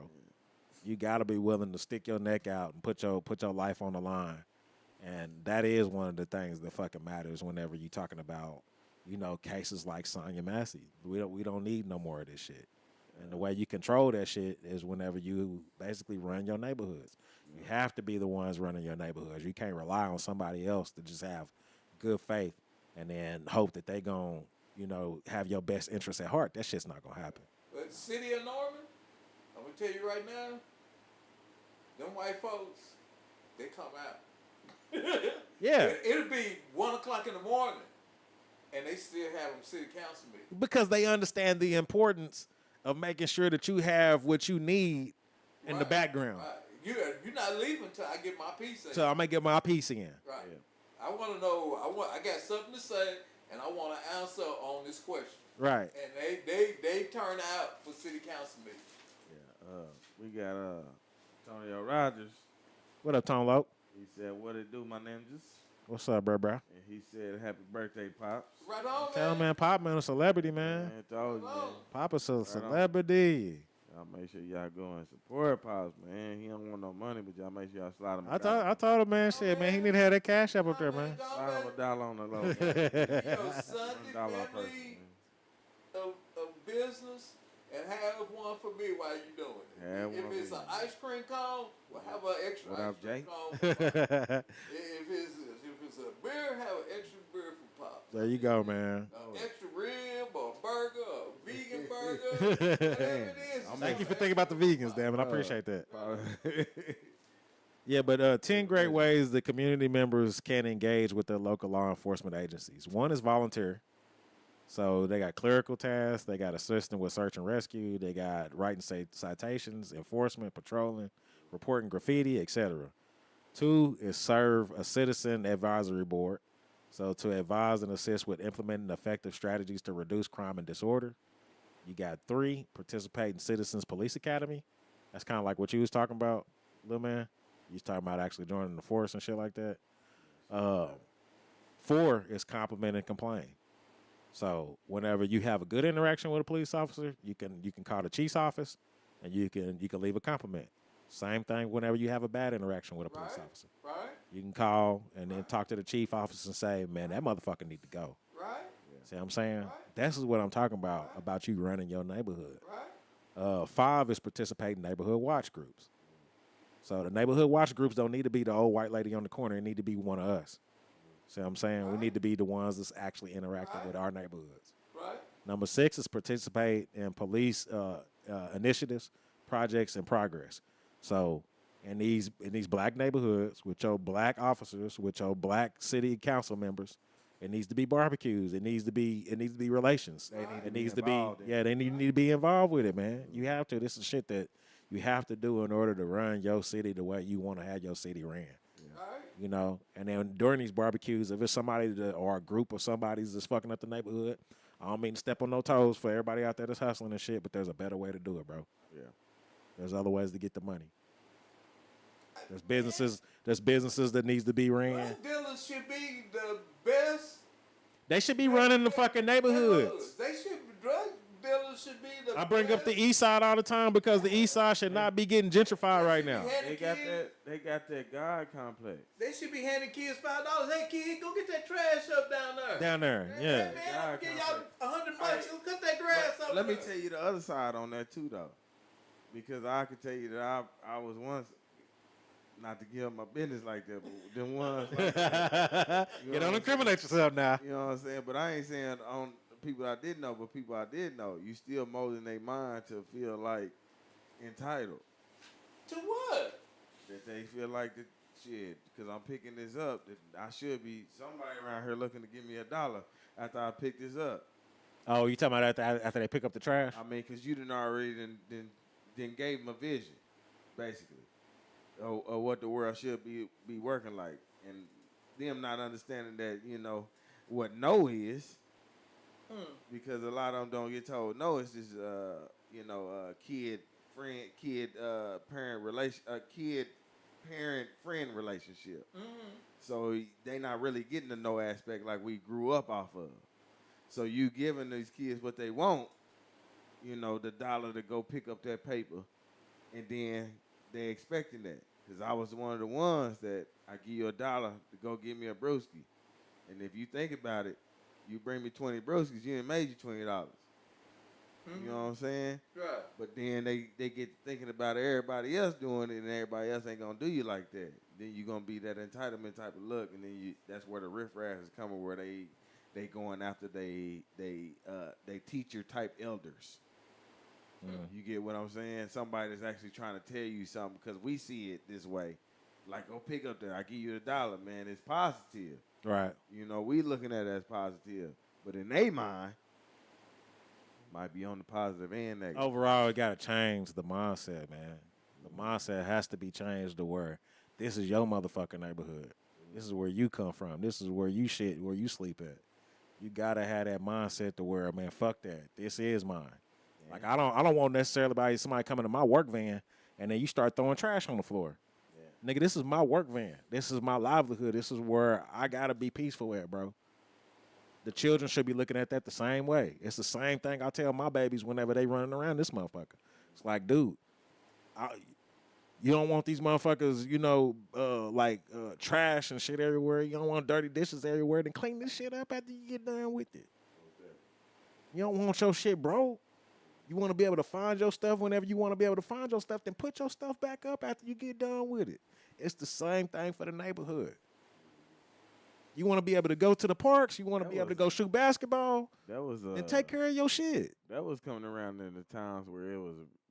You gotta be willing to stick your neck out and put your life on the line, and that is one of the things that fucking matters whenever you talking about, cases like Sonya Massey. We don't need no more of this shit. And the way you control that shit is whenever you basically run your neighborhoods. You have to be the ones running your neighborhoods. You can't rely on somebody else to just have good faith and then hope that they gon' have your best interests at heart. That shit's not gonna happen. But the city of Norman, I'm gonna tell you right now, them white folks, they come out. Yeah. It'll be 1 o'clock in the morning, and they still have them city council meetings. Because they understand the importance of making sure that you have what you need in the background. Right. You're not leaving until I get my piece in. So I'm gonna get my piece in. Right. Yeah. I want to know. I got something to say, and I want to answer on this question. Right. And they turn out for city council meetings. Yeah. We got Antonio Rogers. What up, Tom Loke? He said, "What it do, my ninjas?" What's up, bro? And he said, "Happy birthday, Pops." Right on, Tell man, Pop man a celebrity, man. Man, told you, man. Pop is a celebrity. Y'all make sure y'all go and support Pops, man. He don't want no money, but y'all make sure y'all slide him. I told him, man, shit, man, he need to have that cash up there, man. Slide him $1 on the low. Sunday family of business, and have one for me while you doing it. If it's an ice cream cone, we'll have an extra ice cream cone. If it's a beer, have an extra beer for Pops. There you go, man. Extra rib or burger or vegan burger, whatever it is. Thank you for thinking about the vegans, damn it. I appreciate that. Yeah, but 10 great ways the community members can engage with their local law enforcement agencies. One is volunteer. So they got clerical tasks, they got assisting with search and rescue, they got writing citations, enforcement, patrolling, reporting graffiti, etc. 2 is serve a citizen advisory board. So to advise and assist with implementing effective strategies to reduce crime and disorder. You got 3, participate in Citizens Police Academy. That's kind of like what you was talking about, little man. You was talking about actually joining the force and shit like that. 4 is compliment and complain. So whenever you have a good interaction with a police officer, you can call the chief's office and you can leave a compliment. Same thing whenever you have a bad interaction with a police officer. Right. You can call and then talk to the chief officer and say, man, that motherfucker need to go. Right. See what I'm saying? This is what I'm talking about you running your neighborhood. Right. 5 is participate in neighborhood watch groups. So the neighborhood watch groups don't need to be the old white lady on the corner. It need to be one of us. See what I'm saying? Right. We need to be the ones that's actually interacting with our neighborhoods. Right. Number 6 is participate in police initiatives, projects, and progress. So in these black neighborhoods with your black officers, with your black city council members, it needs to be barbecues. It needs to be relations. It needs to be they need to be involved with it, man. You have to. This is shit that you have to do in order to run your city the way you want to have your city ran. You know, and then during these barbecues, if it's somebody or a group of somebody's that's fucking up the neighborhood, I don't mean to step on no toes for everybody out there that's hustling and shit, but there's a better way to do it, bro. Yeah. There's other ways to get the money. There's businesses that needs to be ran. Drug dealers should be the best. They should be running the fucking neighborhoods. Drug dealers should be the I bring best. up the east side all the time because the east side should not be getting gentrified right now. They got that God complex. They should be handing kids $5. Hey kid, go get that trash up down there. Down there, yeah. Man, I'll give y'all $100. Go cut that grass up. Let me tell you the other side on that too, though, because I could tell you that I was once, not to give up my business like that, but them ones. Like that, you don't incriminate yourself now. You know what I'm saying? But I ain't saying on people I didn't know, but people I did know. You still molding their mind to feel like entitled. To what? That they feel like the shit, because I'm picking this up, that I should be somebody around here looking to give me $1 after I pick this up. Oh, you talking about after they pick up the trash? I mean, because you done already then gave them a vision, basically, of what the world should be working like. And them not understanding that, you know, what no is, because a lot of them don't get told no. It's just, parent-friend relationship. So they not really getting the no aspect like we grew up off of. So you giving these kids what they want, you know, the $1 to go pick up that paper, and then they expecting that. Because I was one of the ones that I give you $1 to go get me a brewski. And if you think about it, you bring me 20 brewskis, you ain't made you $20. You know what I'm saying? Right. But then they get thinking about everybody else doing it, and everybody else ain't gonna do you like that. Then you gonna be that entitlement type of look, and then that's where the riffraff is coming, where they going after they teacher type elders. You get what I'm saying? Somebody that's actually trying to tell you something, because we see it this way. Like, go pick up there. I give you $1, man. It's positive. Right. You know, we looking at it as positive. But in their mind, might be on the positive and negative. Overall, it got to change the mindset, man. The mindset has to be changed to where this is your motherfucking neighborhood. This is where you come from. This is where you sleep at. You got to have that mindset to where, man, fuck that. This is mine. Yeah. Like, I don't want necessarily somebody coming to my work van and then you start throwing trash on the floor. Yeah. Nigga, this is my work van. This is my livelihood. This is where I got to be peaceful at, bro. The children should be looking at that the same way. It's the same thing I tell my babies whenever they running around this motherfucker. It's like, dude, you don't want these motherfuckers, trash and shit everywhere. You don't want dirty dishes everywhere. Then clean this shit up after you get done with it. You don't want your shit broke. You want to be able to find your stuff whenever you want to be able to find your stuff. Then put your stuff back up after you get done with it. It's the same thing for the neighborhood. You want to be able to go to the parks. You want to be able to go shoot basketball. And take care of your shit. That was coming around in the times where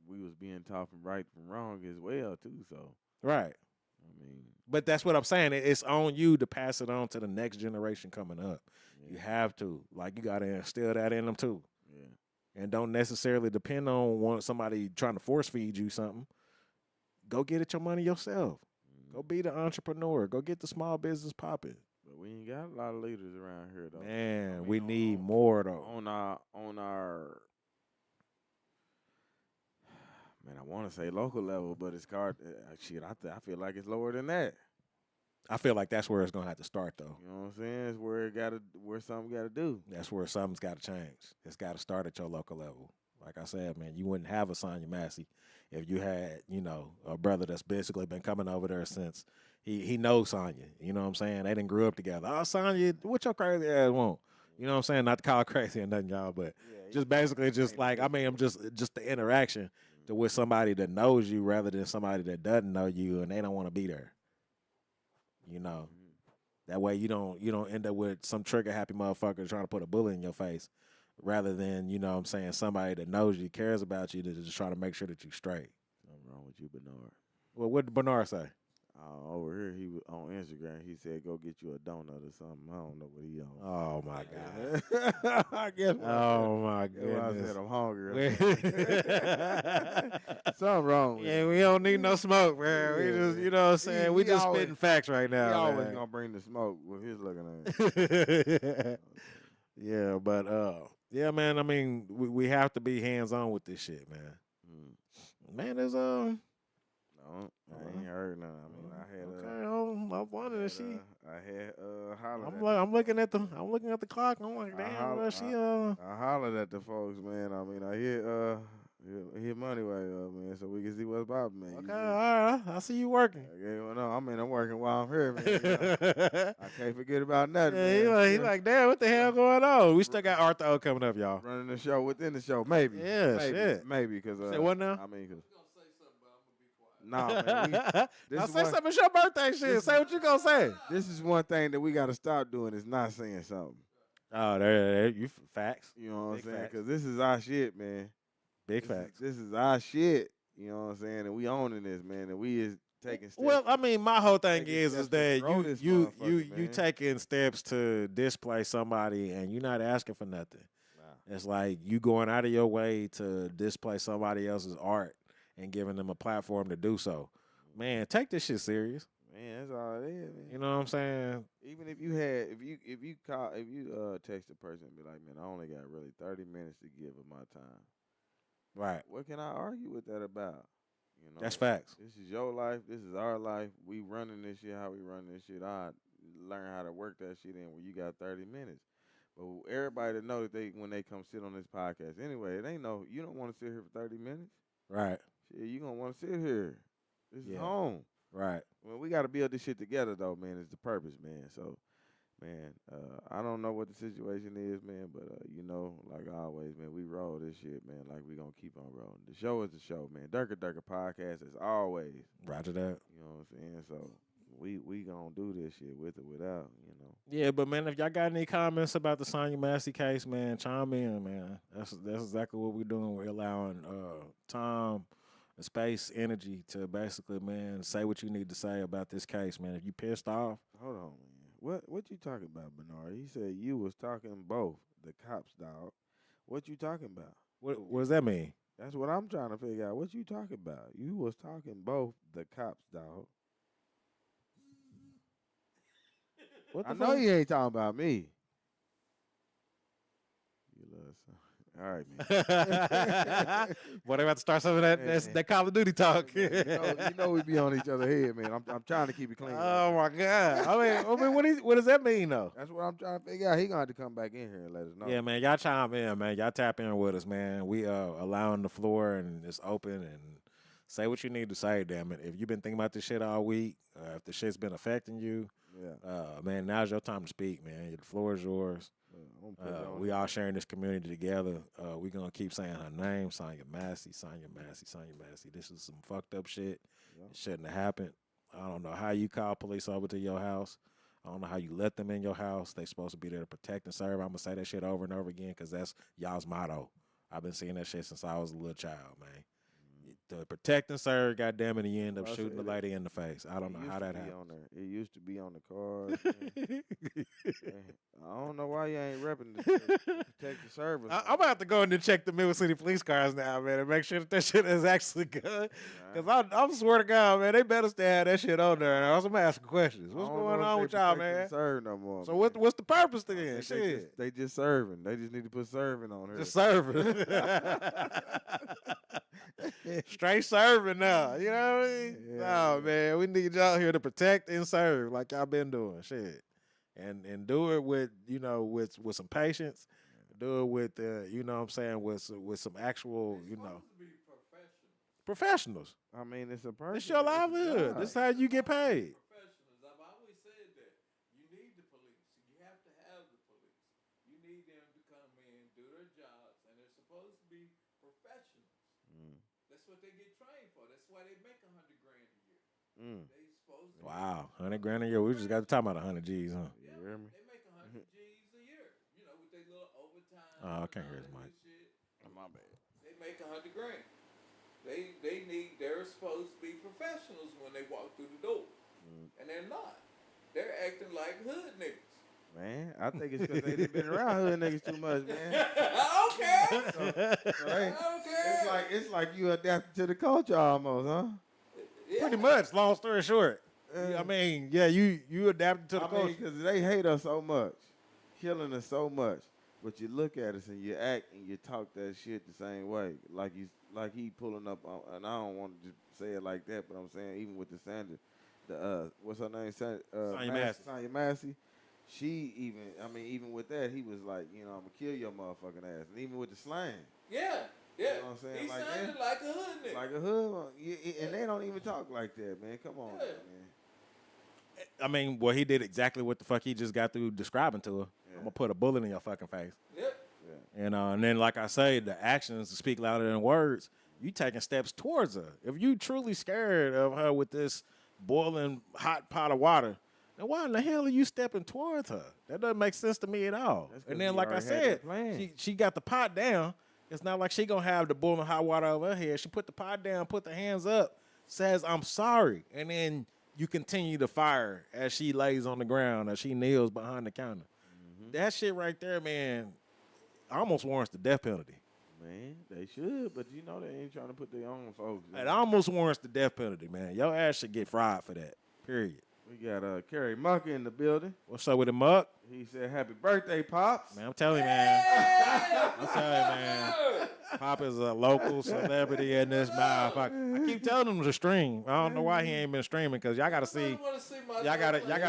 we was being taught from right from wrong as well too. So right. I mean, but that's what I'm saying. It's on you to pass it on to the next generation coming up. Yeah. You have to. Like, you got to instill that in them too. Yeah. And don't necessarily depend on somebody trying to force feed you something. Go get it your money yourself. Go be the entrepreneur. Go get the small business popping. But we ain't got a lot of leaders around here though. Man, we need more though. On our man, I want to say local level, but it's hard. Shit, I feel like it's lower than that. I feel like that's where it's gonna have to start though. You know what I'm saying? It's where something got to do. That's where something's got to change. It's got to start at your local level. Like I said, man, you wouldn't have a Sonya Massey if you had, a brother that's basically been coming over there since he knows Sonya. You know what I'm saying? They didn't grew up together. Oh, Sonya, what your crazy ass want? You know what I'm saying? Not to call crazy or nothing, y'all, but just basically just like, I'm just the interaction to with somebody that knows you rather than somebody that doesn't know you and they don't want to be there. That way you don't end up with some trigger happy motherfucker trying to put a bullet in your face rather than, somebody that knows you, cares about you, to just try to make sure that you're straight. Something wrong with you, Bernard. Well, what did Bernard say? Over here, he was on Instagram. He said, "Go get you a donut or something." I don't know what he on. Oh my God! I guess. Oh my goodness! I said I'm hungry. Something wrong. Yeah, we don't need no smoke, man. We just, what I'm saying. We just spitting facts right now. He always gonna bring the smoke with his looking at. Yeah, but yeah, man. I mean, we have to be hands on with this shit, man. Man, there's No, I ain't heard none. I mean, I had. Okay, I'm wondering if she. I had hollered. I'm looking at the clock. I'm like, damn, she. I hollered at the folks, man. I mean, I hit money way up, man, so we can see what's popping, man. Okay, all right. I see you working. Okay, well, no, I'm working while I'm here, man. I can't forget about nothing. Yeah, man. He like, damn, what the hell going on? We still got Art2O coming up, y'all. Running the show within the show, maybe. Yeah, shit. Maybe because. Say what now? I mean, because. Nah, man. Now say something. It's your birthday shit. Say what you gonna say. This is one thing that we got to stop doing is not saying something. Oh, there you facts. You know what I'm saying? Because this is our shit, man. Big facts. This is our shit. You know what I'm saying? And we owning this, man. And we is taking steps. Well, I mean, my whole thing is that you taking steps to display somebody and you're not asking for nothing. Nah. It's like you going out of your way to display somebody else's art and giving them a platform to do so. Man, take this shit serious. Man, that's all it is, man. You know what I'm saying? Even if you text a person and be like, man, I only got really 30 minutes to give of my time. Right. What can I argue with that about? That's facts. This is your life. This is our life. We running this shit how we run this shit. I learn how to work that shit in where you got 30 minutes. But everybody to know that when they come sit on this podcast, anyway, you don't want to sit here for 30 minutes. Right. Shit, you gonna want to sit here. This is home. Right. Well, we got to build this shit together, though, man. It's the purpose, man. So Man, I don't know what the situation is, man, but you know, like always, man, we roll this shit, man, like we gonna keep on rolling. The show is the show, man. Durka Durka podcast as always. Roger that. You know what I'm saying? So we gonna do this shit with or without, you know. Yeah, but man, if y'all got any comments about the Sonya Massey case, man, chime in, man. That's exactly what we're doing. We're allowing time, and space, energy to basically, man, say what you need to say about this case, man. If you pissed off, Hold on, man. What you talking about, Bernard? He said you was talking both the cops, dog. What you talking about? what does that mean? That's what I'm trying to figure out. What you talking about? You was talking both the cops, dog. What the I know fuck? you ain't talking about me. You love some. All right, man. Boy, they about to start some of that Call of Duty talk. you know we be on each other's head, man. I'm trying to keep it clean. Oh my God! I mean, what does that mean though? That's what I'm trying to figure out. He gonna have to come back in here and let us know. Yeah, man, y'all chime in, man. Y'all tap in with us, man. We allowing the floor and it's open and say what you need to say. Damn it! If you've been thinking about this shit all week, if the shit's been affecting you, man, now's your time to speak, man. The floor is yours. We all sharing this community together. We gonna keep saying her name, Sonya Massey, Sonya Massey, Sonya Massey. This is some fucked up shit. It shouldn't have happened. I don't know how you call police over to your house. I don't know how you let them in your house. They supposed to be there to protect and serve. I'm gonna say that shit over and over again because that's y'all's motto. I've been seeing that shit since I was a little child, man. To protect and serve, goddamn it, and you end up shooting the lady in the face. I don't know how that happened. It used to be on the cars. I don't know why you ain't repping the protect the service. I'm about to go in and check the Middle City police cars now, man, and make sure that shit is actually good. Because I swear to God, man, they better stay have that shit on there. And I'm asking questions. What's going on with y'all, man? Serve no more. So what's the purpose then? Shit. They just serving. They just need to put serving on her. Just serving. Straight serving now. You know what I mean? Yeah, No, man. We need y'all here to protect and serve like y'all been doing. Shit. And do it with, you know, with some patience. Do it with you know what I'm saying, with some actual, you know. Professionals. I mean, it's a person. It's your livelihood. This is how you get paid. Professionals. I've always said that. You need the police. You have to have the police. You need them to come in, do their jobs, and they're supposed to be professionals. That's what they get trained for. That's why they make $100,000 a year. They supposed to. Wow, $100,000 a year. We just got to talk about 100 G's, huh? You hear me? They make 100 G's a year. You know, with their little overtime. Oh, I can't hear his mic. My bad. They make $100,000. They're supposed to be professionals when they walk through the door, and they're not. They're acting like hood niggas. Man, I think it's because they done been around hood niggas too much, man. I don't care. So I don't care. it's like you adapted to the culture almost, huh? Yeah. Pretty much, long story short. I mean, yeah, you adapted to the culture. Because they hate us so much, killing us so much. But you look at us and you act and you talk that shit the same way, like he pulling up on, and I don't want to just say it like that, but I'm saying even with the Sandra, what's her name, Sonya Massey. She even with that, he was like, you know, I'm gonna kill your motherfucking ass, and even with the slang. Yeah. You know what I'm saying? He like sounded that. like a hood nigga. Like a hood, and they don't even talk like that, man. Come on, man. I mean, well, he did exactly what the fuck he just got through describing to her. Yeah. I'm gonna put a bullet in your fucking face. Yep. And then, like I say, the actions speak louder than words. You taking steps towards her. If you truly scared of her with this boiling hot pot of water, then why in the hell are you stepping towards her? That doesn't make sense to me at all. And then, like I said, she got the pot down. It's not like she gonna have the boiling hot water over her head. She put the pot down, put the hands up, says, "I'm sorry," and then you continue to fire as she lays on the ground, as she kneels behind the counter. That shit right there, man, almost warrants the death penalty. Man, they should, but you know they ain't trying to put their own folks. It almost warrants the death penalty, man. Your ass should get fried for that, period. We got Kerry Mucker in the building. What's up with the muck? He said, "Happy birthday, Pops." Man, I'm telling you, man. I'm telling you, man. Pop is a local celebrity in this motherfucker. I keep telling him to stream. I don't know why he ain't been streaming, because y'all gotta see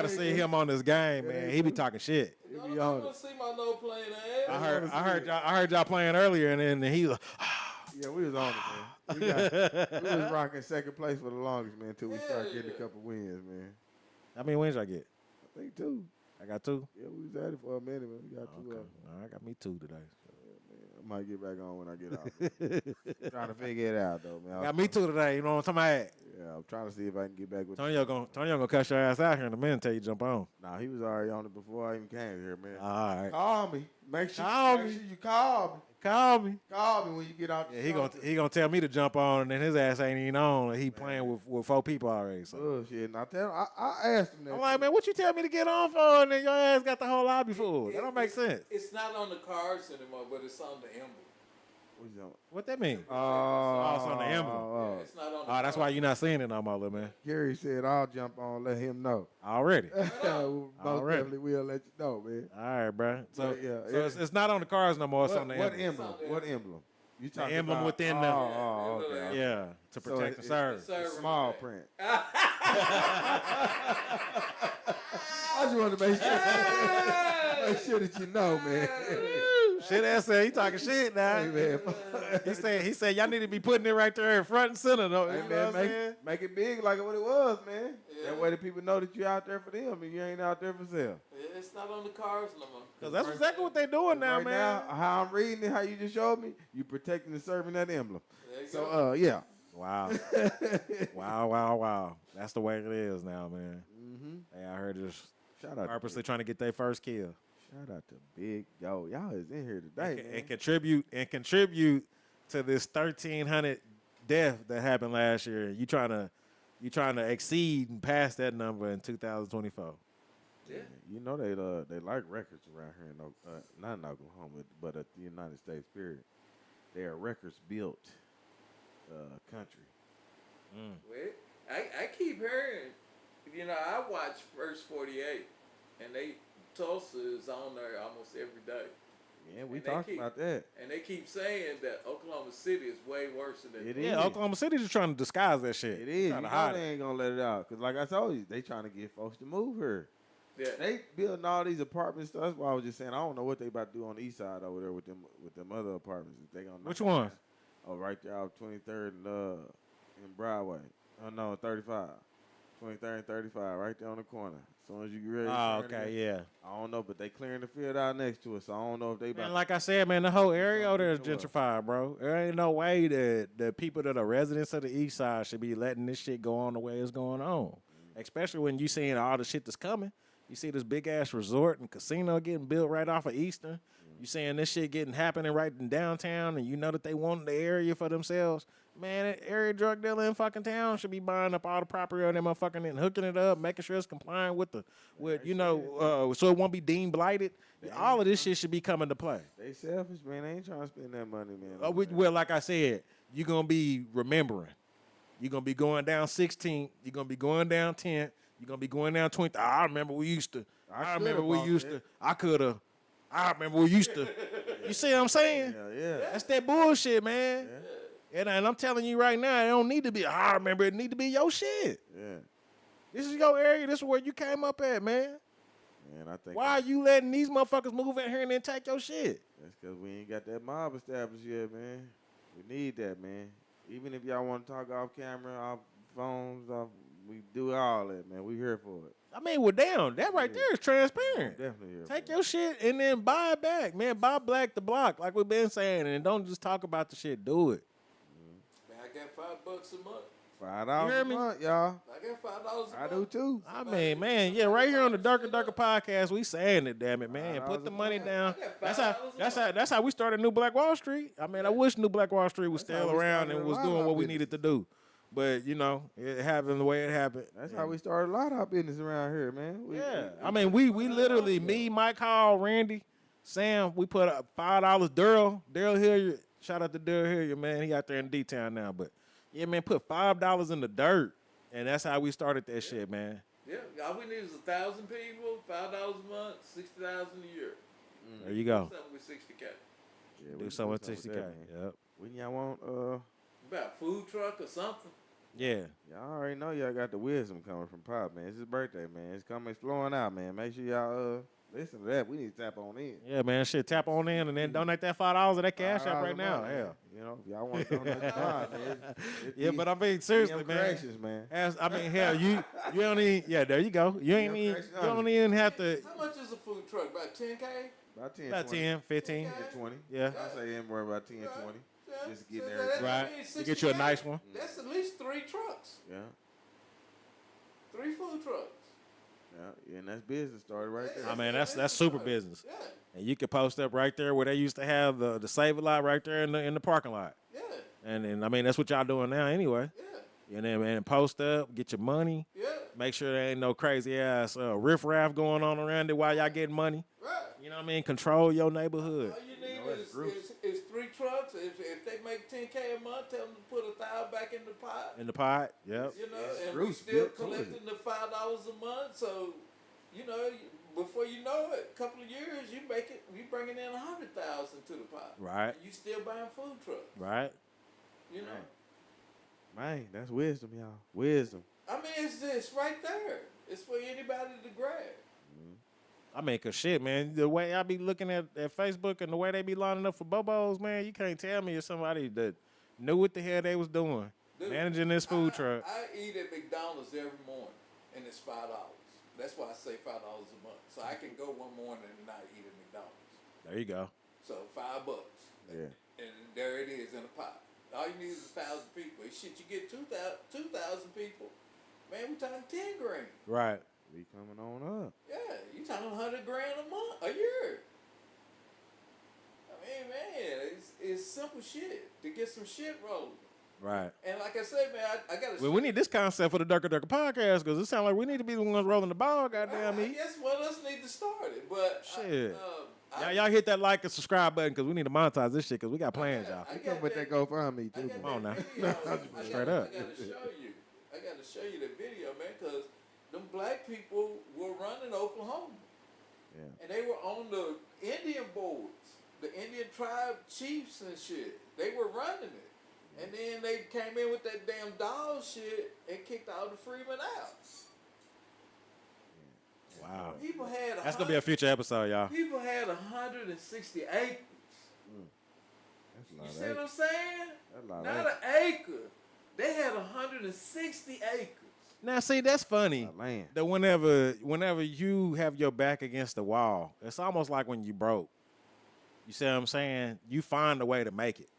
see him on this game, man. He be talking shit. I want to see my no playing ass. I heard y'all playing earlier, and then he was. Yeah, we was on it, man. We was rocking second place for the longest, man, until we started getting a couple wins, man. How many wins y'all get? I think 2. I got 2. Yeah, we was at it for a minute, man. We got 2 Okay. I got me 2 today. I might get back on when I get out. Trying to figure it out though, man. Got me 2 today. You know what I'm talking about? Yeah, I'm trying to see if I can get back with Tonyo gonna cut your ass out here in a minute until you jump on. Nah, he was already on it before I even came here, man. All right. Call me. Make sure you Call me. Call me when you get out. Yeah, he gonna tell me to jump on, and then his ass ain't even on. And he playing with 4 people already. So. Oh shit! Now tell him, I asked him that. I'm like, man, what you tell me to get on for? And then your ass got the whole lobby full. That don't make sense. It's not on the cards anymore, but it's on the emblem. What that mean? Oh, it's on the emblem. Yeah, it's not on the Oh, that's cards. why you're not seeing it no more, little man. Gary said I'll jump on, let him know. Already. Most definitely will let you know, man. All right, bro. So, Yeah, so it's not on the cards no more. It's on the What emblem. emblem? What emblem? You The talking emblem about? within the. Oh, okay. Yeah, to protect the service. Service. Small print. I just want to make sure that you know, man. Shit, ass said he talking shit now. Hey, man. He said y'all need to be putting it right there in front and center though. Hey, You know man, what I'm saying? make it big like what it was, man. Yeah. That way the people know that you out there for them and you ain't out there for sale. Yeah, it's not on the cards no more. Cause that's exactly what they doing now, Right man. now, how I'm reading it, how you just showed me, you protecting and serving that emblem. There you So, go. yeah. Wow. Wow. That's the way it is now, man. Hey, I heard just Shout out purposely trying to get their first kill. Shout out to Big Yo. Y'all is in here today, man. And contribute to this 1,300 death that happened last year. You trying to exceed and pass that number in 2024. Yeah. You know they like records around here in not in Oklahoma, but at the United States. Period. They are records built country. Well, I keep hearing, I watch First 48, and Tulsa is on there almost every day. Yeah, we And they talked keep- about that. And they keep saying that Oklahoma City is way worse than It Yeah, is. Oklahoma City just trying to disguise that shit. It is. Trying You to know hide they it. ain't gonna let it out. Cause like I told you, they trying to get folks to move here. Yeah. They building all these apartments. That's why I was just saying I don't know what they about to do on the east side over there with them other apartments. If they gonna knock Which them ones? down. Oh, right there off 23rd and in Broadway. Oh no, 35. 23rd and 35, right there on the corner. As soon as you get ready. to Oh, turn okay, in, yeah. I don't know, but they clearing the field out next to us. So I don't know if they about. Man, like I said, man, the whole area over there is Something to gentrified, bro. There ain't no way that the people that are residents of the east side should be letting this shit go on the way it's going on. Especially when you seeing all the shit that's coming. You see this big ass resort and casino getting built right off of Eastern. You seeing this shit happening right in downtown, and you know that they want the area for themselves. Man, that area drug dealer in fucking town should be buying up all the property on them motherfucking and hooking it up, making sure it's compliant with so it won't be deemed blighted. All of this shit should be coming to play. They selfish, man. They ain't trying to spend that money, man. Well, like I said, you're gonna be remembering. You're gonna be going down 16th. You're gonna be going down 10th. You're gonna be going down 20th. I remember we used to. I remember we used to. I coulda. I remember we used to. You see what I'm saying? Yeah. That's that bullshit, man. And I'm telling you right now, it don't need to be. I remember it need to be your shit. Yeah. This is your area. This is where you came up at, man. Man, I think Why are you letting these motherfuckers move in here and then take your shit? that's because we ain't got that mob established yet, man. We need that, man. Even if y'all want to talk off camera, off phones, we do all that, man. We here for it. I mean, well, damn, that right there is transparent. Definitely here. Take for your shit and then buy it back, man. Buy black the block, like we've been saying, and don't just talk about the shit. Do it. Man, I got $5 a month. $5 You hear a me? month, y'all. I got $5 a I month. do too. I mean, man, yeah, right here on the Durka Durka podcast, we saying it, damn it, man. Put the $5 money down. I got That's how we started New Black Wall Street. I mean, I wish New Black Wall Street was That's how still we around started and a was lot of doing our what we business. needed to do. But you know, it happened the way it happened. That's how we started a lot of our business around here, man. Yeah, I mean, we literally, me, Mike Hall, Randy, Sam, we put up $5. Daryl Hilliard, shout out to Daryl Hilliard, man. He out there in D-Town now, but yeah, man, put $5 in the dirt, and that's how we started that shit, man. Yeah, all we need is 1,000 people, $5 a month, 60,000 a year. There you go. Something with 60K. Yeah, we Do can something with something 60K. that, man. Yep. When y'all want, About food truck or something. Yeah. y'all already know y'all got the wisdom coming from Pop, man. It's his birthday, man. It's coming, it's flowing out, man. Make sure y'all listen to that. We need to tap on in. Yeah, man, shit, tap on in and then donate that $5 of that cash app $5 right a now. month, Yeah. man. You know, if y'all want to donate the $5, man. Yeah, but I mean, seriously, man. Corrections, man. I mean, hell, you don't even, yeah, there you go. You ain't Yeah, even, correction, you don't even have to, How much truck? About 10K? About 10, About 20. 10, 15. 10, 20. Yeah. I say anywhere about 10, 20. Yeah. Just getting So there. that's- Right. I mean, You get you a 60K, nice one. That's at least 3 trucks. Yeah. 3 food trucks. Yeah. And that's business started right there. I mean, that's super business. Yeah. And you could post up right there where they used to have the Save a Lot right there in the parking lot. Yeah. And I mean, that's what y'all doing now anyway. Yeah. And then, man, post up, get your money. Yeah. Make sure there ain't no crazy ass riffraff going on around it while y'all getting money. Right. You know what I mean? Control your neighborhood. All you need that's groups. is 3 trucks. If they make 10K a month, tell them to put $1,000 back in the pot. In the pot, yep. You know, Yeah, and we Bruce still built to collecting the $5 a month. So, you know, before you know it, a couple of years, you bringing in 100,000 to the pot. Right. And you still buying food trucks. Right. You know. Man, that's wisdom, y'all. Wisdom. I mean, it's right there. It's for anybody to grab. I mean, cause shit, man, the way I be looking at Facebook and the way they be lining up for bobos, man, you can't tell me it's somebody that knew what the hell they was doing, Dude, managing this food truck. I eat at McDonald's every morning, and it's $5. That's why I say $5 a month. So I can go one morning and not eat at McDonald's. There you go. So $5. Yeah. And there it is in a pot. All you need is 1,000 people. Shit, you get 2,000 people. Man, we talking 10 grand. Right. We coming on up. Yeah, you talking 100 grand a year. I mean, man, it's simple shit to get some shit rolling. Right. And like I said, man, I got to. Well, we need this concept for the Durka Durka podcast because it sounds like we need to be the ones rolling the ball. Goddamn I me. guess one of us need to start it, but Shit. Y'all hit that like and subscribe button because we need to monetize this shit because we got plans, y'all. You come with that GoFundMe too. Come on now. Straight up. I got to show you the video, man, because them black people were running Oklahoma. Yeah. And they were on the Indian boards, the Indian tribe chiefs and shit. They were running it. And then they came in with that damn dog shit and kicked all the freemen out. Wow. People had That's going to be a future episode, y'all. People had 160 acres. That's a You lot see of what I'm acres. saying? That's a lot Not of an acre. They had 160 acres. Now, see, that's funny. land. That whenever you have your back against the wall, it's almost like when you broke. You see what I'm saying? You find a way to make it.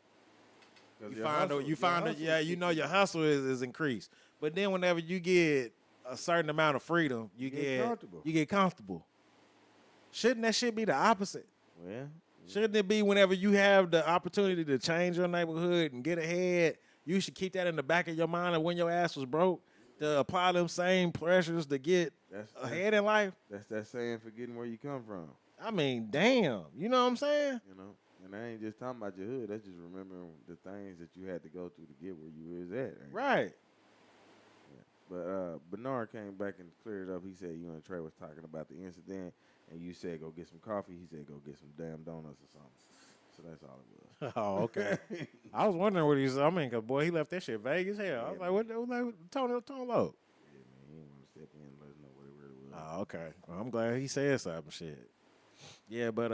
Yeah, you know your hustle is increased. But then whenever you get a certain amount of freedom, you get comfortable. Shouldn't that shit be the opposite? Well, Shouldn't it be whenever you have the opportunity to change your neighborhood and get ahead, you should keep that in the back of your mind of when your ass was broke to apply them same pressures to get ahead in life? that's that saying, forgetting where you come from. I mean, damn. You know what I'm saying? You know, and I ain't just talking about your hood. That's just remembering the things that you had to go through to get where you was at. Right. But Bernard came back and cleared it up. He said you and Trey was talking about the incident, and you said go get some coffee. He said go get some damn donuts or something. So that's all it was. Oh, okay. I was wondering what he was. I mean, cause boy, he left that shit vague as hell. I was like, what? Tone low. Yeah, man, he didn't want to step in and let us know what it really was. Oh, okay. Well, I'm glad he said something. Shit. Yeah, but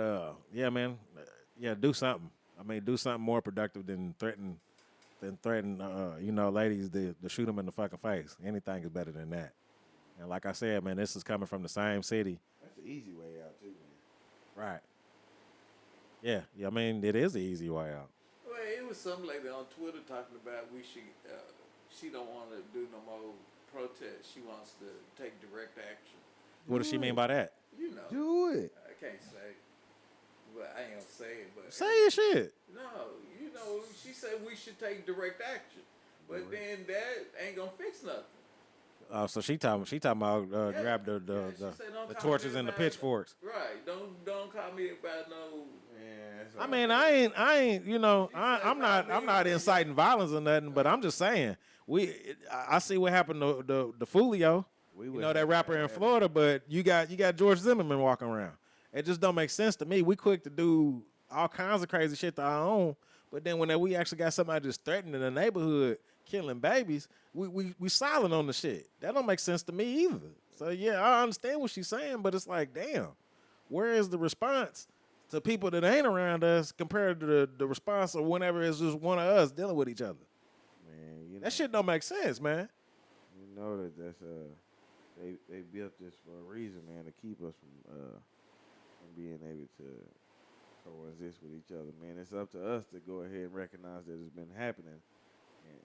yeah, man. Yeah, do something. I mean, do something more productive than threaten, you know, ladies to shoot them in the fucking face. Anything is better than that. And like I said, man, this is coming from the same city. That's the easy way out too, man. Right. Yeah. I mean, it is the easy way out. Well, it was some lady on Twitter talking about she don't want to do no more protests. She wants to take direct action. What does she mean by that? You know. Do it. I can't say. But I ain't gonna say it. But Say your shit. No, you know, she said we should take direct action. But then that ain't gonna fix nothing. Oh, so she talking about Yeah. grab She the said, "Don't call torches me and the about it." pitchforks. Right. Don't call me about no. Yeah, I mean, I ain't, you know, I'm not inciting violence or nothing, but I'm just saying I see what happened to the Fulio, you know, that rapper in Florida, but you got George Zimmerman walking around. It just don't make sense to me. We quick to do all kinds of crazy shit to our own, but then when we actually got somebody just threatening the neighborhood, killing babies, we silent on the shit. That don't make sense to me either. So yeah, I understand what she's saying, but it's like, damn, where is the response to people that ain't around us compared to the response of whenever it's just one of us dealing with each other? Man, you know, That shit don't make sense, man. You know that's they built this for a reason, man, to keep us from and being able to coexist with each other, man. It's up to us to go ahead and recognize that it's been happening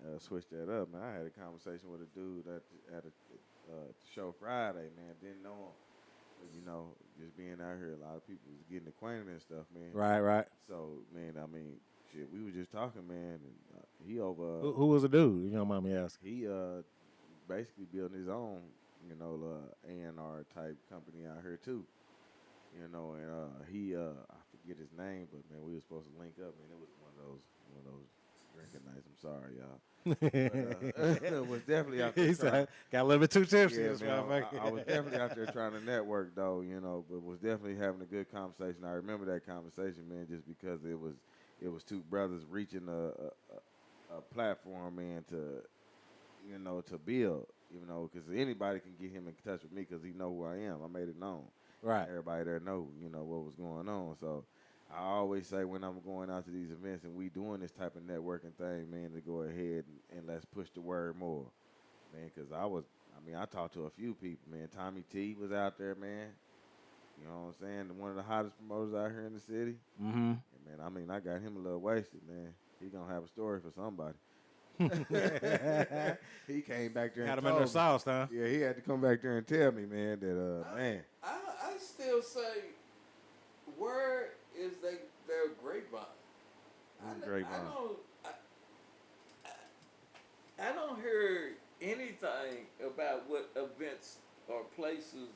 and switch that up, man. I had a conversation with a dude at a show Friday, man. Didn't know him. But, you know, just being out here, a lot of people was getting acquainted and stuff, man. Right. So, man, I mean, shit, we were just talking, man, and he over. Who was the dude? You don't mind me asking. He basically building his own, you know, A&R type company out here too. You know, and he I forget his name, but man, we were supposed to link up, man. It was one of those drinking nights. I'm sorry, y'all. But, it was definitely out there. He said, got a little bit too tipsy. Yeah, this man, motherfucker. I was definitely out there trying to network, though, you know, but was definitely having a good conversation. I remember that conversation, man, just because it was two brothers reaching a platform, man, to build, you know, because anybody can get him in touch with me because he know who I am. I made it known. Right. Everybody there know, you know, what was going on. So I always say when I'm going out to these events and we doing this type of networking thing, man, to go ahead and let's push the word more, man, because I talked to a few people, man. Tommy T was out there, man. You know what I'm saying? One of the hottest promoters out here in the city. Mm-hmm. And, man, I got him a little wasted, man. He going to have a story for somebody. He came back there and Had him told in their me. sauce, huh? Yeah, he had to come back there and tell me, man, that, man. I still say, where is their grapevine? Grapevine. I don't hear anything about what events or places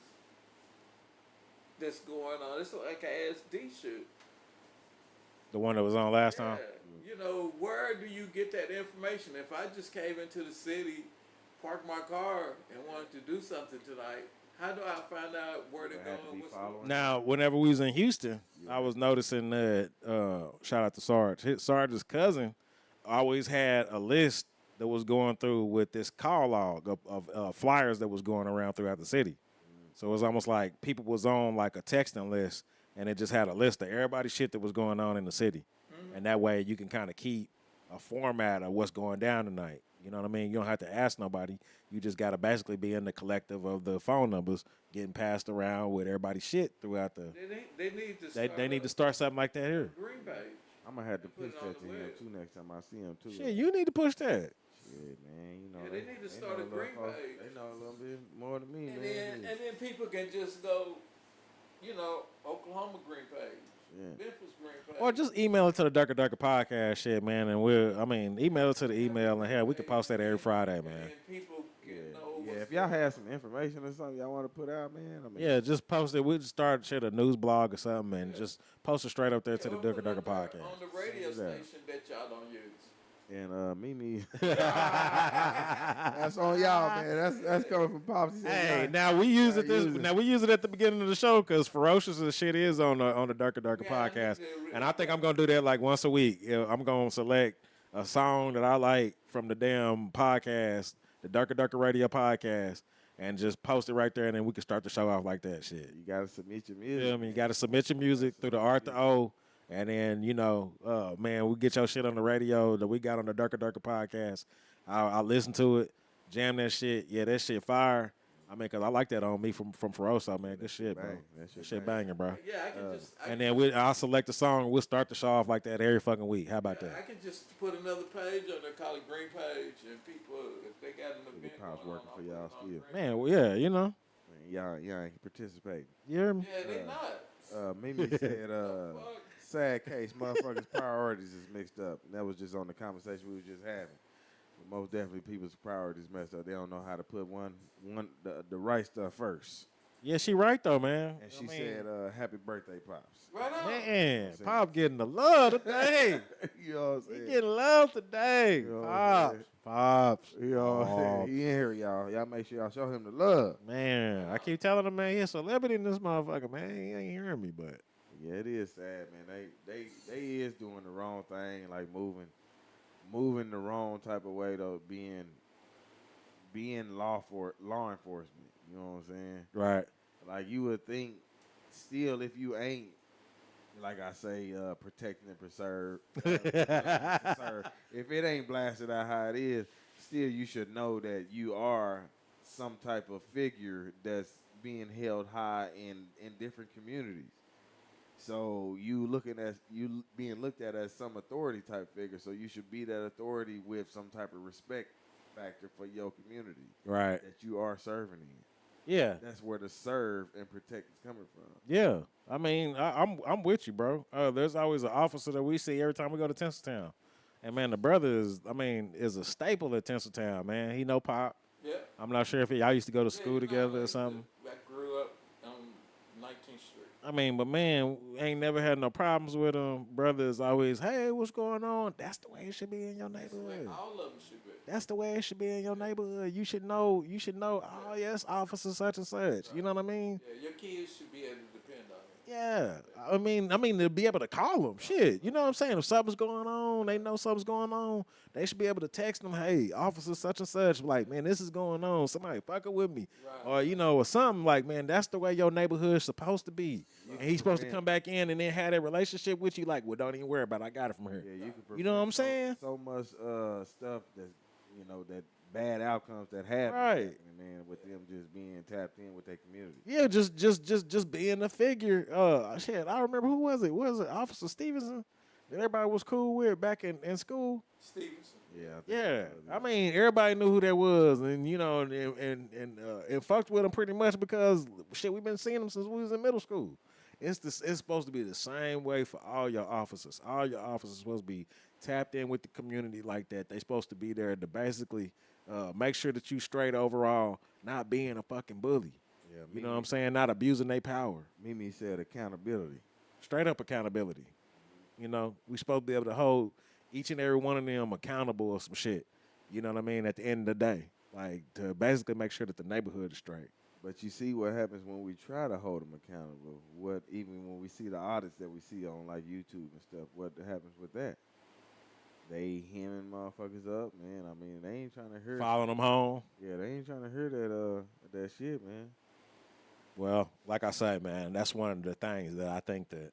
that's going on. It's like I asked D shoot. The one that was on last time. You know, where do you get that information? If I just came into the city, parked my car, and wanted to do something tonight, how do I find out where they're going? Now, whenever we was in Houston, I was noticing that, shout out to Sarge. Sarge's cousin always had a list that was going through with this call log of flyers that was going around throughout the city. So it was almost like people was on like a texting list, and it just had a list of everybody's shit that was going on in the city. And that way you can kind of keep a format of what's going down tonight. You know what I mean? You don't have to ask nobody. You just got to basically be in the collective of the phone numbers getting passed around with everybody's shit throughout the... They need to start something like that here. Green page. I'm going to have to push that to him, too, next time I see him, too. Shit, you need to push that. Shit, man, you know. Yeah, they need to start a green page. They know a little bit more than me, and then people can just go, you know, Oklahoma green page. Yeah. Memphis green page. Or just email it to the Durka Durka podcast shit, man, and email it to the email, and hell, we can post that every Friday, man. And people can know. Yeah, if y'all have some information or something y'all want to put out, man. Yeah, just post it. We'll just start shit a news blog or something, and just post it straight up there to the Durka Durka podcast. On the radio station that y'all don't use. And Mimi, that's on y'all, man. That's coming from Pops. Hey, now we use it we use it at the beginning of the show because ferocious as shit is on the Durka Durka podcast, and I think I'm gonna do that like once a week. I'm gonna select a song that I like from the damn podcast, the Durka Durka Radio podcast, and just post it right there, and then we can start the show off like that. Shit. You gotta submit your music. Yeah, I mean, you gotta submit your music through the Art2O. And then, you know, man, we get your shit on the radio that we got on the Durka Durka podcast. I'll listen to it, jam that shit. Yeah, that shit fire. I mean, because I like that on me from Ferosa, man. Good shit, bro. That shit banging, bro. Yeah, I can just... And then I'll select a song, and we'll start the show off like that every fucking week. How about that? I can just put another page on there, call it Green Page, and people, if they got an event Pops working for y'all still. Man, well, yeah, you know. Man, y'all ain't participating. You hear me? Yeah, they not. Mimi said, sad case, motherfuckers' priorities is mixed up. And that was just on the conversation we were just having. But most definitely, people's priorities messed up. They don't know how to put the right stuff first. Yeah, she right though, man. And she said, "Happy birthday, Pops." Right on. Man, Pop getting the love today. You know what I'm saying? He getting love today. You know Pops. You know, he in here, y'all. Y'all make sure y'all show him the love. Man, I keep telling him, man, he's a celebrity in this motherfucker, man. He ain't hearing me, but. Yeah, it is sad, man. They is doing the wrong thing, like moving the wrong type of way though, being law enforcement. You know what I'm saying? Right. Like you would think, still, if you ain't, like I say, protecting and preserve, if it ain't blasted out how it is, still you should know that you are some type of figure that's being held high in different communities. So you being looked at as some authority type figure. So you should be that authority with some type of respect factor for your community Right. that you are serving in. Yeah. That's where the serve and protect is coming from. Yeah. I mean, I'm with you, bro. There's always an officer that we see every time we go to Tinseltown. And man, the brother is a staple at Tinseltown, man. He know Pop. Yeah. I'm not sure if y'all used to go to school together or something. I grew up on 19th Street. I mean, but man, ain't never had no problems with him. Brother is always, hey, what's going on? That's the way it should be in your neighborhood. All of them should be. That's the way it should be in your neighborhood. You should know. Oh yes, officer such and such. You know what I mean? Yeah, your kids should be able to depend on it. Yeah. I mean to be able to call them. Shit. You know what I'm saying? If something's going on, they know something's going on. They should be able to text them, hey, officer such and such. Like, man, this is going on. Somebody fucking with me. Right. Or, or something like, man, that's the way your neighborhood's supposed to be. And he's supposed to come back in and then have that relationship with you. Like, well, don't even worry about it. I got it from here. Yeah, you know what I'm saying? So much stuff that's that bad outcomes that happen. Right. Man, with them just being tapped in with their community. Yeah, just being a figure. Shit, I remember who was it? Was it Officer Stevenson? That everybody was cool with back in school. Stevenson. Yeah. I mean, everybody knew who that was, and and fucked with him pretty much because shit, we've been seeing him since we was in middle school. It's supposed to be the same way for all your officers. All your officers supposed to be tapped in with the community like that. They supposed to be there to basically make sure that you straight overall, not being a fucking bully. Yeah, you know what I'm saying? Not abusing their power. Mimi said accountability. Straight up accountability. We supposed to be able to hold each and every one of them accountable or some shit. You know what I mean? At the end of the day, like to basically make sure that the neighborhood is straight. But you see what happens when we try to hold them accountable. Even when we see the audits that we see on like YouTube and stuff, what happens with that? They hemming motherfuckers up, man. I mean, they ain't trying to hear following them home. Yeah, they ain't trying to hear that shit, man. Well, like I say, man, that's one of the things that I think that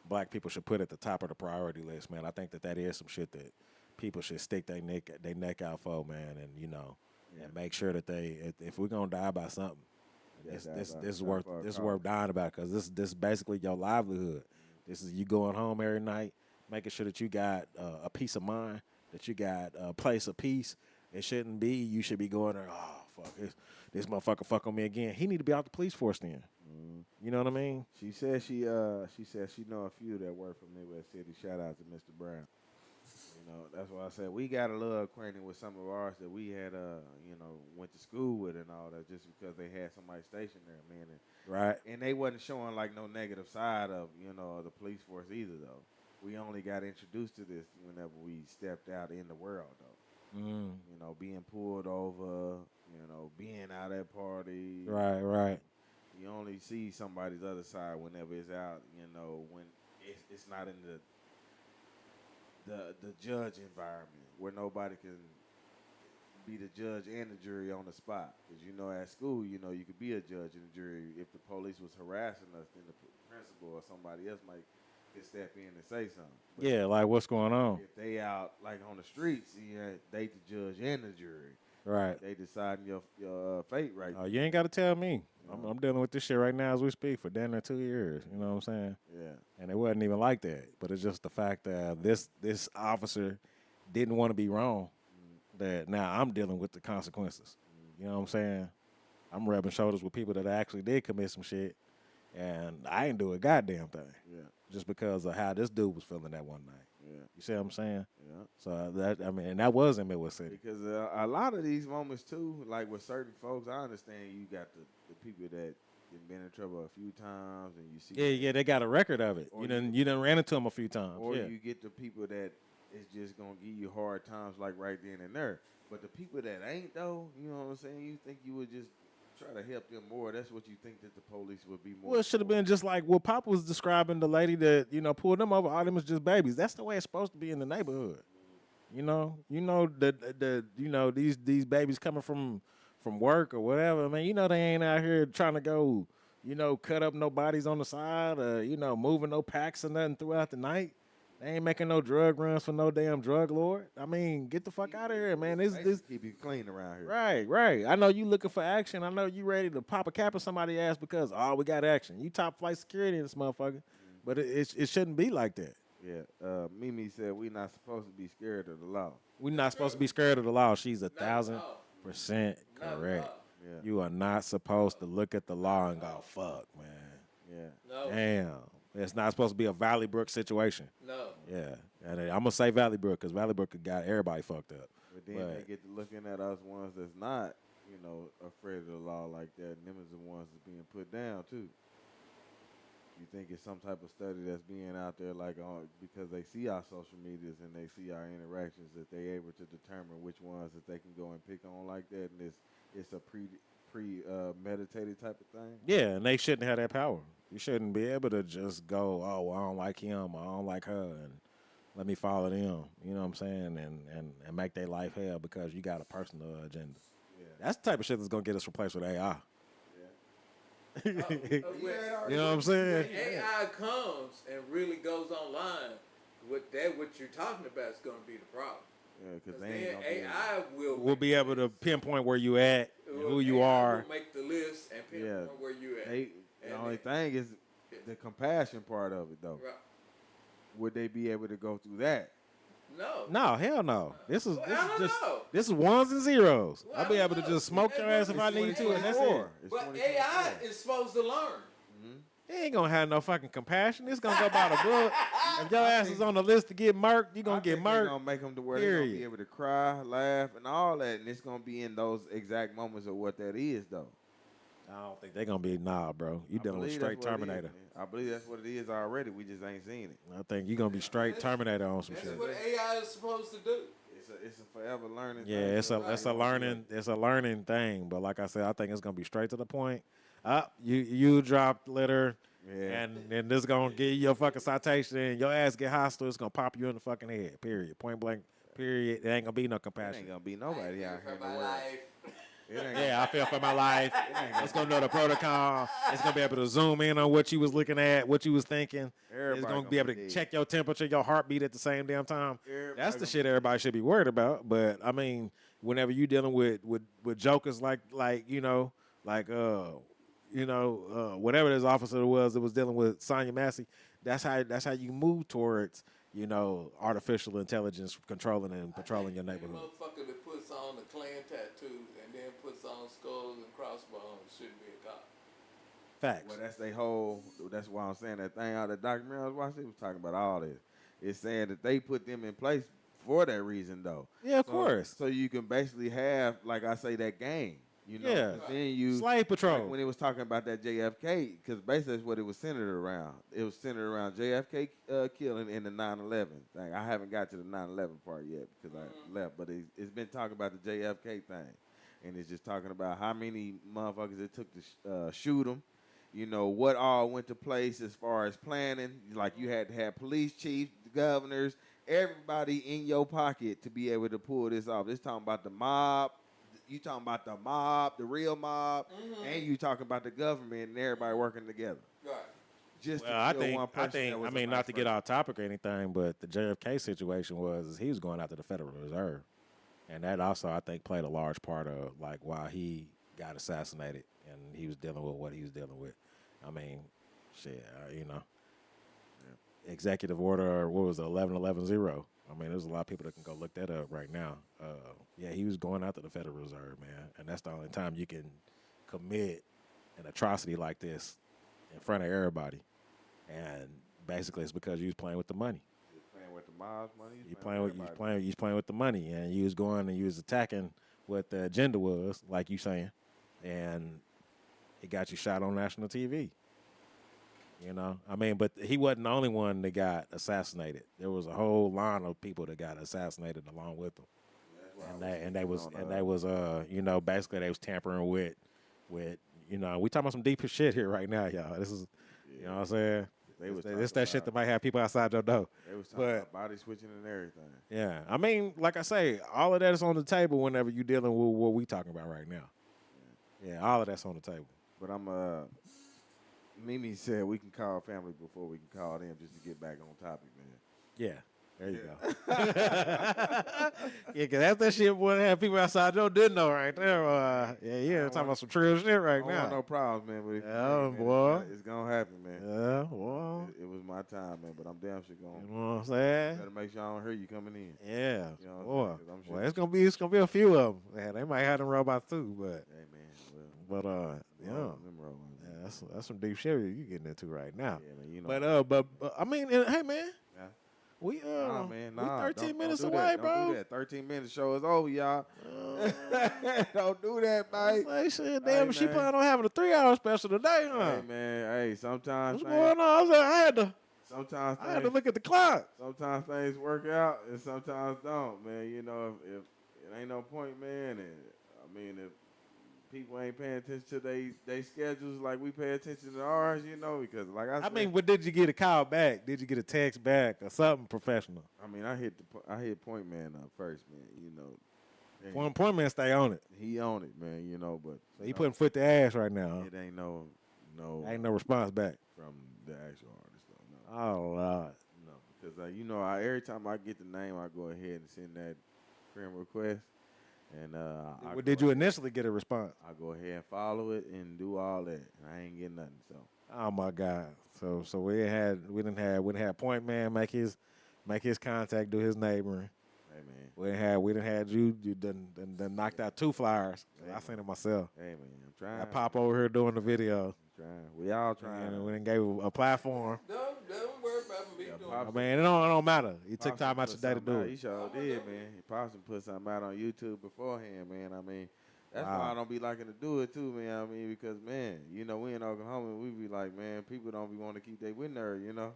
black people should put at the top of the priority list, man. I think that is some shit that people should stick their neck out for, man, and and make sure that if we're gonna die by something, this is worth dying about, because this is basically your livelihood. This is you going home every night, making sure that you got a peace of mind, that you got a place of peace. It shouldn't be you should be going there, oh fuck this motherfucker fuck on me again. He need to be out the police force then. You know what I mean? She said she know a few that work from Midwest City. Shout out to Mr. Brown. That's why I said we got a little acquainted with some of ours that we had went to school with and all that, just because they had somebody stationed there, man. Right. And they wasn't showing like no negative side of the police force either, though. We only got introduced to this whenever we stepped out in the world, though. Being pulled over, being out at parties. Right. You only see somebody's other side whenever it's out, when it's not in the judge environment where nobody can be the judge and the jury on the spot. Because, at school, you could be a judge and a jury. If the police was harassing us, then the principal or somebody else might could step in and say something. But yeah, like what's going on? If they out like on the streets, they the judge and the jury. Right. They deciding your fate right now. You ain't got to tell me. I'm dealing with this shit right now as we speak for damn near 2 years. You know what I'm saying? Yeah. And it wasn't even like that. But it's just the fact that this officer didn't want to be wrong. That now I'm dealing with the consequences. You know what I'm saying? I'm rubbing shoulders with people that actually did commit some shit. And I ain't do a goddamn thing. Yeah. Just because of how this dude was feeling that one night. Yeah. You see what I'm saying? Yeah. So and that was in Midwest City. Because a lot of these moments too, like with certain folks, I understand you got the people that been in trouble a few times, and you see. Yeah, they got a record of it. You done ran into them a few times. Or yeah. you get the people that is just gonna give you hard times, like right then and there. But the people that ain't though, you know what I'm saying? You think you would just try to help them more. That's what you think that the police would be more. Well, it should have been just like what Pop was describing, the lady that, pulled them over. All them was just babies. That's the way it's supposed to be in the neighborhood. These babies coming from work or whatever, man, they ain't out here trying to go, cut up no bodies on the side or, moving no packs or nothing throughout the night. They ain't making no drug runs for no damn drug lord. I mean, get the fuck out of here, man. This keep you clean around here. Right. I know you looking for action. I know you ready to pop a cap in somebody's ass because we got action. You top flight security in this motherfucker. But it shouldn't be like that. Yeah. Mimi said we not supposed to be scared of the law. We're not supposed to be scared of the law. She's Not at all. 1,000% Not at correct. all. Yeah. You are not supposed to look at the law and go, fuck, man. Yeah. No. Damn. It's not supposed to be a Valley Brook situation. No. Yeah. And I'm going to say Valley Brook because Valley Brook got everybody fucked up. But then they get to looking at us ones that's not, afraid of the law like that. And them is the ones that's being put down too. You think it's some type of study that's being out there, like because they see our social medias and they see our interactions, that they able to determine which ones that they can go and pick on like that, and it's a meditated type of thing. Yeah, and they shouldn't have that power. You shouldn't be able to just go, oh, well, I don't like him, or I don't like her, and let me follow them. You know what I'm saying? And make their life hell because you got a personal agenda. Yeah. That's the type of shit that's gonna get us replaced with AI. You You know what I'm saying? When AI comes and really goes online, what you're talking about is going to be the problem. Yeah, because Then they ain't gonna AI We'll be able to pinpoint where you at, and who you are. Will make the list and pinpoint where you at. The only thing is the compassion part of it, though. Right. Would they be able to go through that? No. No, hell no. This is This is ones and zeros. Well, I'll be I able don't to know. just smoke your ass if I need to, and that's it. But AI is supposed to learn. He ain't gonna have no fucking compassion. It's gonna go by the book. If your ass is on the list to get murked, you gonna get They're murked. gonna make them to where they're gonna be able to cry, laugh, and all that, and it's gonna be in those exact moments of what that is, though. I don't think they're gonna be bro. You I dealing with believe straight that's what it is, Terminator. man. I believe that's what it is already. We just ain't seen it. I think you're gonna be straight Terminator on some That's shit. what AI is supposed to do. It's a forever learning. Yeah, thing. it's a learning thing. But like I said, I think it's gonna be straight to the point. You dropped litter. Yeah. And this gonna give you your fucking citation and your ass get hostile, it's gonna pop you in the fucking head. Period. Point blank. Period. It ain't gonna be no It compassion. ain't gonna be nobody out here in the world. It ain't Yeah, I feel for my life. It's gonna know the protocol. It's gonna be able to zoom in on what you was looking at, what you was thinking. It's gonna be able to check your temperature, your heartbeat at the same damn time. That's the shit everybody should be worried about. But I mean, whenever you dealing with jokers like whatever this officer was that was dealing with Sonya Massey, that's how you move towards artificial intelligence controlling and patrolling your neighborhood. Motherfucker that puts on the Klan tattoos and then puts on skulls and crossbones shouldn't be a cop. Facts. Well, that's why I'm saying that thing out of the documentary I was watching, it was talking about all this. It's saying that they put them in place for that reason, though. Yeah, of course. So you can basically have, like I say, that game. Yeah. Then Slave patrol. Like when it was talking about that JFK, because basically that's what it was centered around. It was centered around JFK killing and the 9/11 thing. I haven't got to the 9/11 part yet because I left, but it's been talking about the JFK thing, and it's just talking about how many motherfuckers it took to shoot them. What all went to place as far as planning. Like you had to have police chiefs, governors, everybody in your pocket to be able to pull this off. It's talking about the mob. You talking about the mob, the real mob, and you talking about the government and everybody working together. Right. Just I mean, not to get off topic or anything, but the JFK situation was he was going after the Federal Reserve, and that also I think played a large part of like why he got assassinated and he was dealing with what he was dealing with. I mean, shit, Executive Order, what was it, 11.11.0? I mean, there's a lot of people that can go look that up right now. Yeah, he was going after the Federal Reserve, man. And that's the only time you can commit an atrocity like this in front of everybody. And basically it's because you was playing with the money. You was playing with the mob's money. You was playing with the money. And you was going and you was attacking what the agenda was, like you saying. And it got you shot on national TV. I mean, but he wasn't the only one that got assassinated. There was a whole line of people that got assassinated along with him, and they was basically they was tampering with, we talking about some deeper shit here right now, y'all. This is, you know what I'm saying? This that shit that might have people outside your door. They was talking about body switching and everything. Yeah, I mean, like I say, all of that is on the table whenever you're dealing with what we talking about right now. Yeah, all of that's on the table. But Mimi said we can call family before we can call them just to get back on topic, man. Yeah. There you go. Yeah, cause that's that shit. Boy, have people outside Joe didn't know right there. Yeah, talking about some trill shit right I don't want now. no problems, man. But if you Yeah, ain't, man, boy. it's gonna happen, man. Yeah, well, It was my time, man. But I'm damn sure going. you know what I'm saying? Better make sure I don't hear you coming in. Yeah, You know what I'm boy. saying? 'Cause I'm sure. Well, it's gonna be a few of them. Man, they might have them robots too, but Hey, man. Well, yeah, them robots, man. yeah, that's some deep shit you getting into right now. Yeah, man. You know. But I mean, hey man, Yeah. we Nah, man. we Nah, 13 don't minutes do away, that. bro. Don't do that. 13 minutes show is over, y'all. Don't do that, mate. Like shit, Hey, damn, she man. planning on having a 3-hour special today, huh? Hey, man. Hey, sometimes What's things, going on? I had to sometimes look at the clock. sometimes things work out and sometimes don't, man. You know, if it ain't no point, man, and I mean, if people ain't paying attention to they schedules like we pay attention to ours, you know, because like I I said, mean, but did you get a call back? Did you get a text back or something professional? I mean, I hit Point Man up first, man. You know, and One point man, stay on it. he on it, man. You know, but So he putting foot to ass right now. it ain't no Ain't no response back. from the actual artist though. No, Oh Lord. no, because you know, every time I get the name, I go ahead and send that friend request, and Well, did you initially get a response? I go ahead and follow it and do all that, and I ain't getting nothing. So Oh my God. So we didn't have point man make his contact, do his neighboring. hey man, We didn't have you done knocked out 2 flyers. I seen it myself. hey man, I'm trying. I pop over here doing the video. I'm trying. We all trying. And we done gave a platform. Don't worry about me doing Pops- I mean, it don't matter. You took Pops time out put your day to something do out. He it. sure did, man. He possibly put something out on YouTube beforehand, man. I mean, that's Wow. why I don't be liking to do it too, man. I mean, because man, you know, we in Oklahoma, we be like, man, people don't be wanting to keep their win there, you know.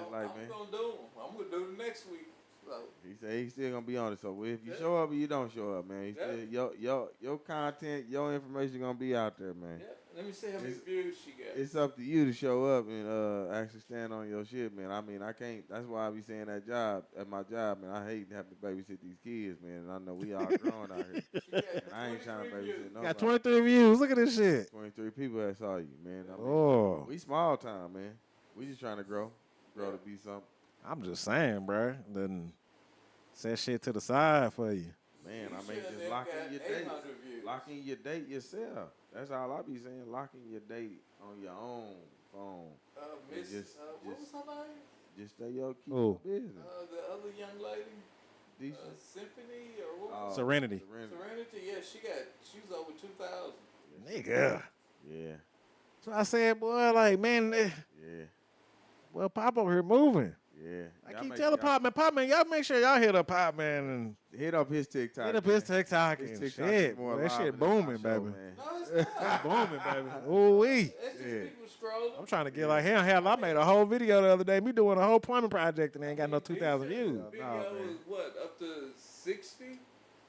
It's like, I'm man. gonna do them. I'm gonna do it next week. So, He said he's still gonna be on it. So if you show up or you don't show up, man, your content, your information gonna be out there, man. yeah. Let me see how many views she got. It's up to you to show up and actually stand on your shit, man. I mean, I can't. That's why I be saying at my job, man. I hate having to babysit these kids, man. And I know we all grown out here. She got And I ain't trying to 23 views. babysit nobody. Got 23 views. Look at this shit. 23 people that saw you, man. I mean, Oh, we small time, man. We just trying to grow to be something. I'm just saying, bro. Then set shit to the side for you. Man, I You mean, should just have locking got your date. 800 views. Locking your date yourself. That's all I be saying. Locking your date on your own phone. Miss, what was her name? Just stay your keep Who? your business. The other young lady, Decent. Symphony or what? was Serenity. Serenity. Yeah, she was over 2,000. Nigga. Yeah. So I said, boy, like, man, Yeah. well, Pop over here moving. Yeah. I keep telling Pop Man, y'all make sure y'all hit up Pop Man and Hit up his TikTok. hit up man. his TikTok His and TikTok shit. is more Boy, that live shit than my booming, show, baby. man. No, it's not. Booming, baby. Ooh wee. It's just Yeah. people scrolling. I'm trying to get like hell. I made a whole video the other day. Me doing a whole plumbing project and they ain't got no 2,000 views. Video No, man. was what, up to 60?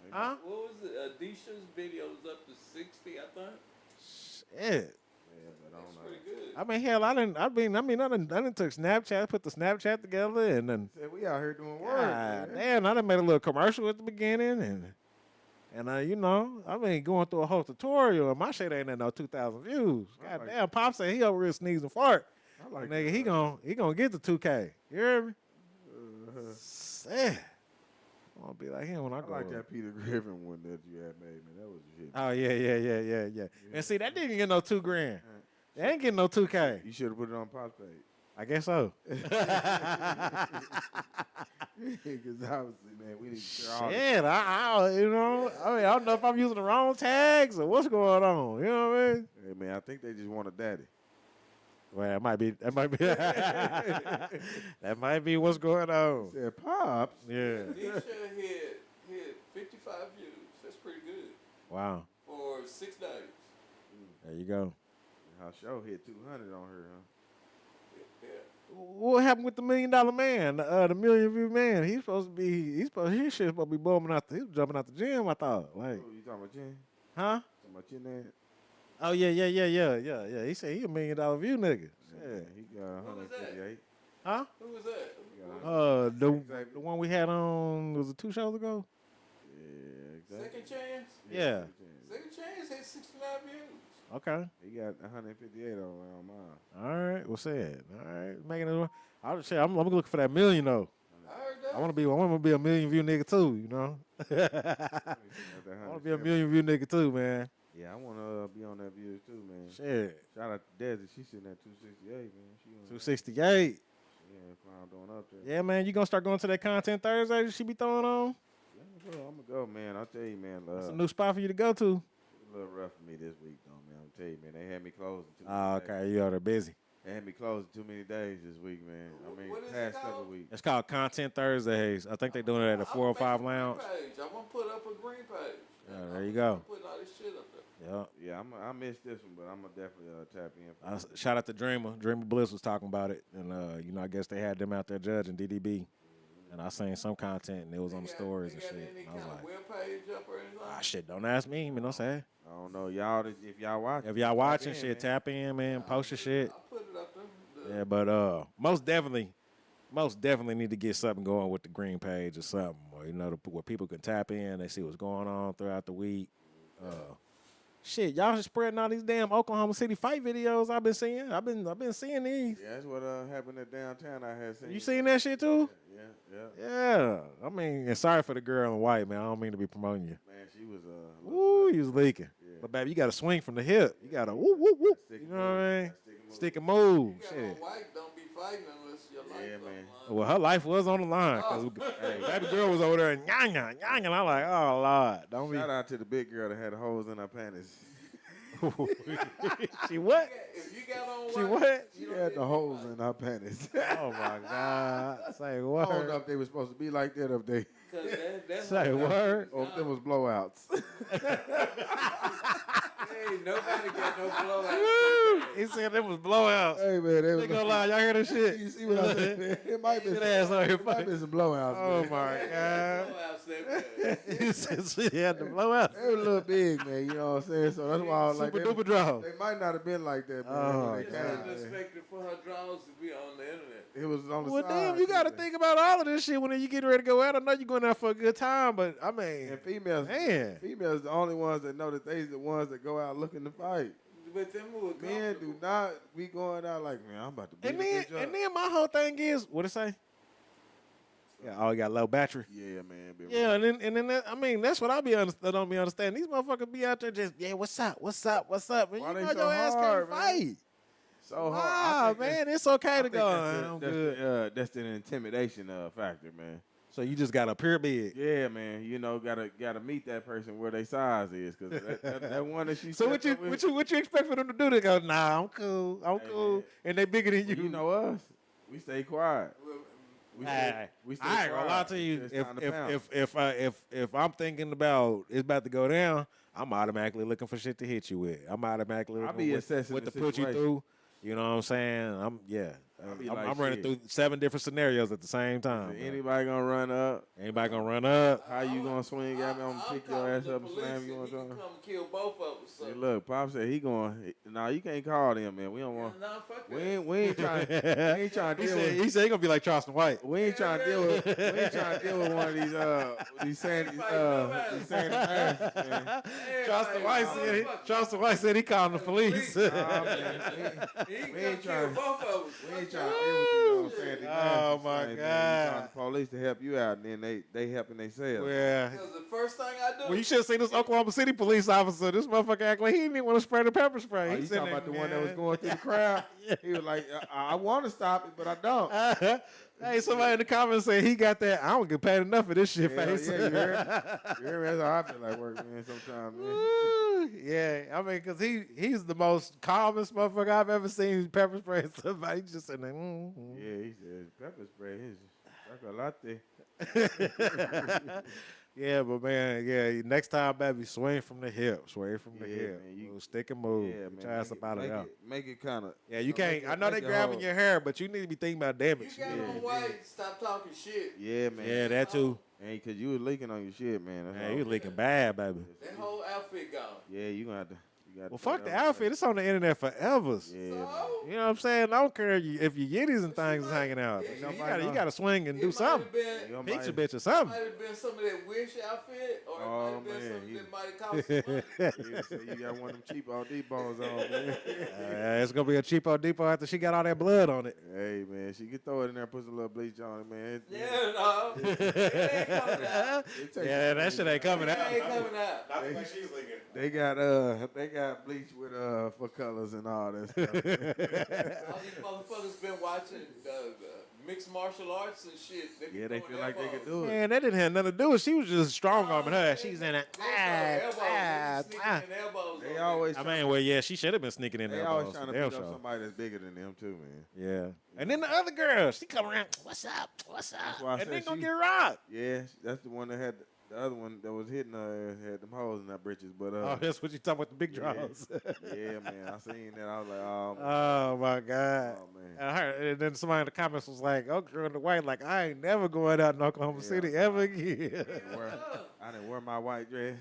Huh? What was it? Adisha's video was up to 60, I think. Shit. Yeah, but I That's don't know. pretty good. I mean, hell, I done took Snapchat, put the Snapchat together, and then Said we out here doing work. God man. damn, I done made a little commercial at the beginning, and you know, I mean, going through a whole tutorial, and my shit ain't at no 2,000 views. I God like damn, Pop said he over here sneezing fart. I like Nigga, that. he gonna get the 2K. You hear me? Uh, Sad. I'm gonna be like him when I I go. like up. that Peter Griffin one that you had made, man. That was shit. Oh yeah. And see, that didn't get no $2,000. That ain't getting no 2K. You should have put it on Pop's page. I guess so. Because obviously, man, we need to share all this. Shit, I you know, I don't know if I'm using the wrong tags or what's going on. You know what I mean? Hey, man, I think they just want a daddy. Well, that might be that might be what's going on. Said Pops. Yeah. Adisha hit 55 views. That's pretty good Wow. for 6 days. There you go. How show hit 200 on her, huh? Yeah. What happened with the $1 Million Man? The million view man. His shit supposed to be booming out. He was jumping out the gym. I thought, like, Oh, you talking about Chin? huh? Talking about Chin Dad? Oh yeah. He said he $1 million view nigga. Yeah, Shit. he got What was that? 158. Huh? Who was that? He got The one we had on was it 2 shows ago? Yeah, exactly. Second Chance? Yeah. Second Chance hit 69 views. Okay. He got 158 on mine. All right. What's that? All right. Making it. I'm looking for that million though. heard that. I want to be a million view nigga too. You know. I want to be a million view nigga too, man. Yeah, I want to be on that view too, man. Shit. Shout out to Desi. She's sitting at 268, man. She on 268. Yeah, climbed on up there. Yeah, man. You gonna start going to that Content Thursday that she be throwing on? Yeah, I'm gonna go, man. I'll tell you, man. That's a new spot for you to go to. A little rough for me this week, though, man. I'll tell you, man. They had me closing too many Oh, days. okay. You are busy. They had me closing too many days this week, man. I mean, What is it past called? couple weeks. It's called Content Thursdays. I think they're doing it at the 405 Lounge. I'm gonna put up a green page. Yeah, there you go. Putting all this shit up there. Yeah. Yeah, I missed this one, but I'm gonna definitely tap in. Shout out to Dreamer. Dreamer Bliss was talking about it, and I guess they had them out there judging DDB, and I seen some content, and it was on the stories and shit. And I was like, web page up or anything? shit, don't ask me. You know what I'm saying? I don't know, y'all. If y'all watching, If y'all watching in, shit, man. tap in, man. Post your shit. I'll put it up there. Yeah, but most definitely need to get something going with the green page or something, or where people can tap in, they see what's going on throughout the week. Shit, y'all just spreading all these damn Oklahoma City fight videos I've been seeing. I've been seeing these. Yeah, that's what happened at downtown. I had seen. You seen that shit too? Yeah. Yeah. I mean, and sorry for the girl in white, man. I don't mean to be promoting you. Man, she was Woo, you was leaking. Yeah. But baby, you got to swing from the hip. You got to woo woo woo. You know what I mean? Stick and move. You got Shit. on white, don't be fighting unless your life Yeah, on the man. line. Well, her life was on the line because baby girl was over there and nyang. I'm like, oh Lord, don't be. Shout out to the big girl that had holes in her panties. She what? If you got on white, She what? She had the holes in her panties. Oh my God. Say I don't know word. if they were supposed to be like that, or if they, Cause that's Say word. or if them was blowouts. Hey, nobody got no blowout. He said there was blowouts. Hey man, they was. They gonna lie, y'all hear this shit? You see what I said? Man? It might be. Sit ass on here, It might be some blowouts. Oh man. my God. Blowouts that bad. He said she had the blowouts. They were a little big, man. You know what I'm saying? So that's why I was like, Super they, duper draw. they might not have been like that, man. Oh, when they It's came, man. unexpected for her draws to be on the internet. It was on the Well, side. damn, you got to too, think about all of this shit when you get ready to go out. I know you're going out for a good time, but I mean, And females, man. females, the only ones that know that they's the ones that go out looking to fight. But them were Men do not be going out like, man, I'm about to beat And a then, bitch up. and then my whole thing is, what it say? Yeah, oh, you got low battery. Yeah, man. Yeah, and then that, I mean, that's what I don't be understanding. These motherfuckers be out there just, yeah, what's up? And Why you they know so your ass hard, can't man? fight. So hard. I Wow, think man, it's okay I to think go. that's I'm the- good. That's the intimidation factor, man. So you just got a pure big. Yeah, man. You know, gotta meet that person where their size is, cause that one that she. So stepped up with, what you expect for them to do? They go, nah, I'm cool, Hey, man. and they bigger than you. You know us. We stay quiet. We Hey, we stay I ain't gonna lie quiet. to you. It's time to pounce. If I'm thinking about it's about to go down, I'm automatically looking for shit to hit you with. I'm automatically I looking be for assessing what the to put you situation. through. You know what I'm saying? I'm be like, I'm running shit. through 7 different scenarios at the same time. Is man. anybody gonna run up? Anybody gonna run up? How you gonna swing at me? I'm gonna pick your ass up and slam you on He can something. come kill both of us. So. Hey, look, Pop said he going. Nah, you can't call them, man. We don't want. Nah, fuck We that. ain't trying. We ain't trying to He deal said with. he said he gonna be like Charleston White. We ain't trying to deal with. We ain't trying to deal with one of these sandy masks, man. Hey, Charleston like, White said he called the police. Nah, man. He We can ain't kill trying- both of us. We ain't trying to deal with these sandy masks. Oh, and my things, man. God. You trying the police to help you out, and then they helping themselves. Yeah. Because the first thing I do. Well, you should have seen this Oklahoma City police officer. This motherfucker act like he didn't even want to spray the pepper spray. Oh, He you sitting talking about the there, one that was man. going through the crowd? He was like, I want to stop it, but I don't. Hey, somebody in the comments said he got that. I don't get paid enough for this shit Hell face. yeah, you heard me? You heard me? That's how I feel like work, man, sometimes, man. Woo. Yeah, I mean, because he's the most calmest motherfucker I've ever seen pepper spray somebody. He's just sitting there. Yeah, he said pepper spray. His latte. Yeah, but man, yeah, next time, baby, swing from the hip. Swing from the Yeah, hip. man, you- Move, stick and move. Yeah, Get man. your ass up out of there. Make it kind of. Yeah, you can't. I know they grabbing your hair, but you need to be thinking about You damage. got on white, stop talking shit. Yeah, man. Yeah, that too. Hey, cause you was leaking on your shit, man. That's Man, all. you looking bad, baby. That whole outfit gone. Yeah, you gonna have to got fuck the outfit. It's on the internet forever. Yeah, So, man. You know what I'm saying? I don't care if your yitties and things is might- hanging out. yeah, You gotta swing and do something. You Picture might- bitch or It something. might have been some of that Wish outfit, or it Oh, might have been man, something you- that might have cost some money. Yeah, so you got one of them cheap all depots on, man. It's gonna be a cheapo depot after she got all that blood on it. Hey, man, she can throw it in there, put some little bleach on it, man. Yeah, no. It ain't coming out. Yeah, that shit ain't coming It out. ain't coming out. Not the way she's thinking. They got bleach with for colors and all that stuff. All these motherfuckers been watching mixed martial arts and shit. They be Yeah, they throwing feel like they elbows. can do it. Man, that didn't have nothing to do with. She was just strong arming her. She's in it. They throwing elbows. They be sneaking in elbows They on always, I mean, well, yeah, she should have been sneaking in they there. always trying to beat up somebody that's bigger than them too, man. Yeah. And then the other girl, she come around, what's up? That's why I And said then gonna she- get robbed. Yeah, that's the one that had the other one that was hitting her had them holes in her britches. But Oh, that's what you talking about, the big yeah, draws. yeah, man, I seen that. I was like, oh, Oh, my God. oh man. And then somebody in the comments was like, oh, girl in the white, like, I ain't never going out in Oklahoma Yeah. City ever again. I didn't wear my white dress.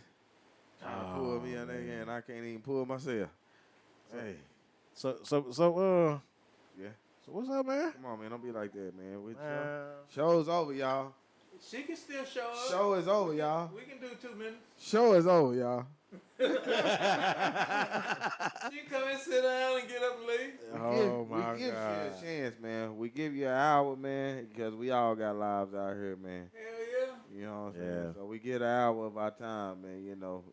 Trying to pull me in there, and I can't even pull myself. Hey, So, yeah. So what's up, man? Come on, man. Don't be like that, man. Man. Show's over, y'all. She can still show up. Show is over, y'all. We can do 2 minutes. Show is over, y'all. She can come and sit down and get up and leave. Oh, my we give God. you a chance, man. We give you an hour, man, because we all got lives out here, man. Hell yeah. You know what I'm Yeah. saying? So we get an hour of our time, man. You know,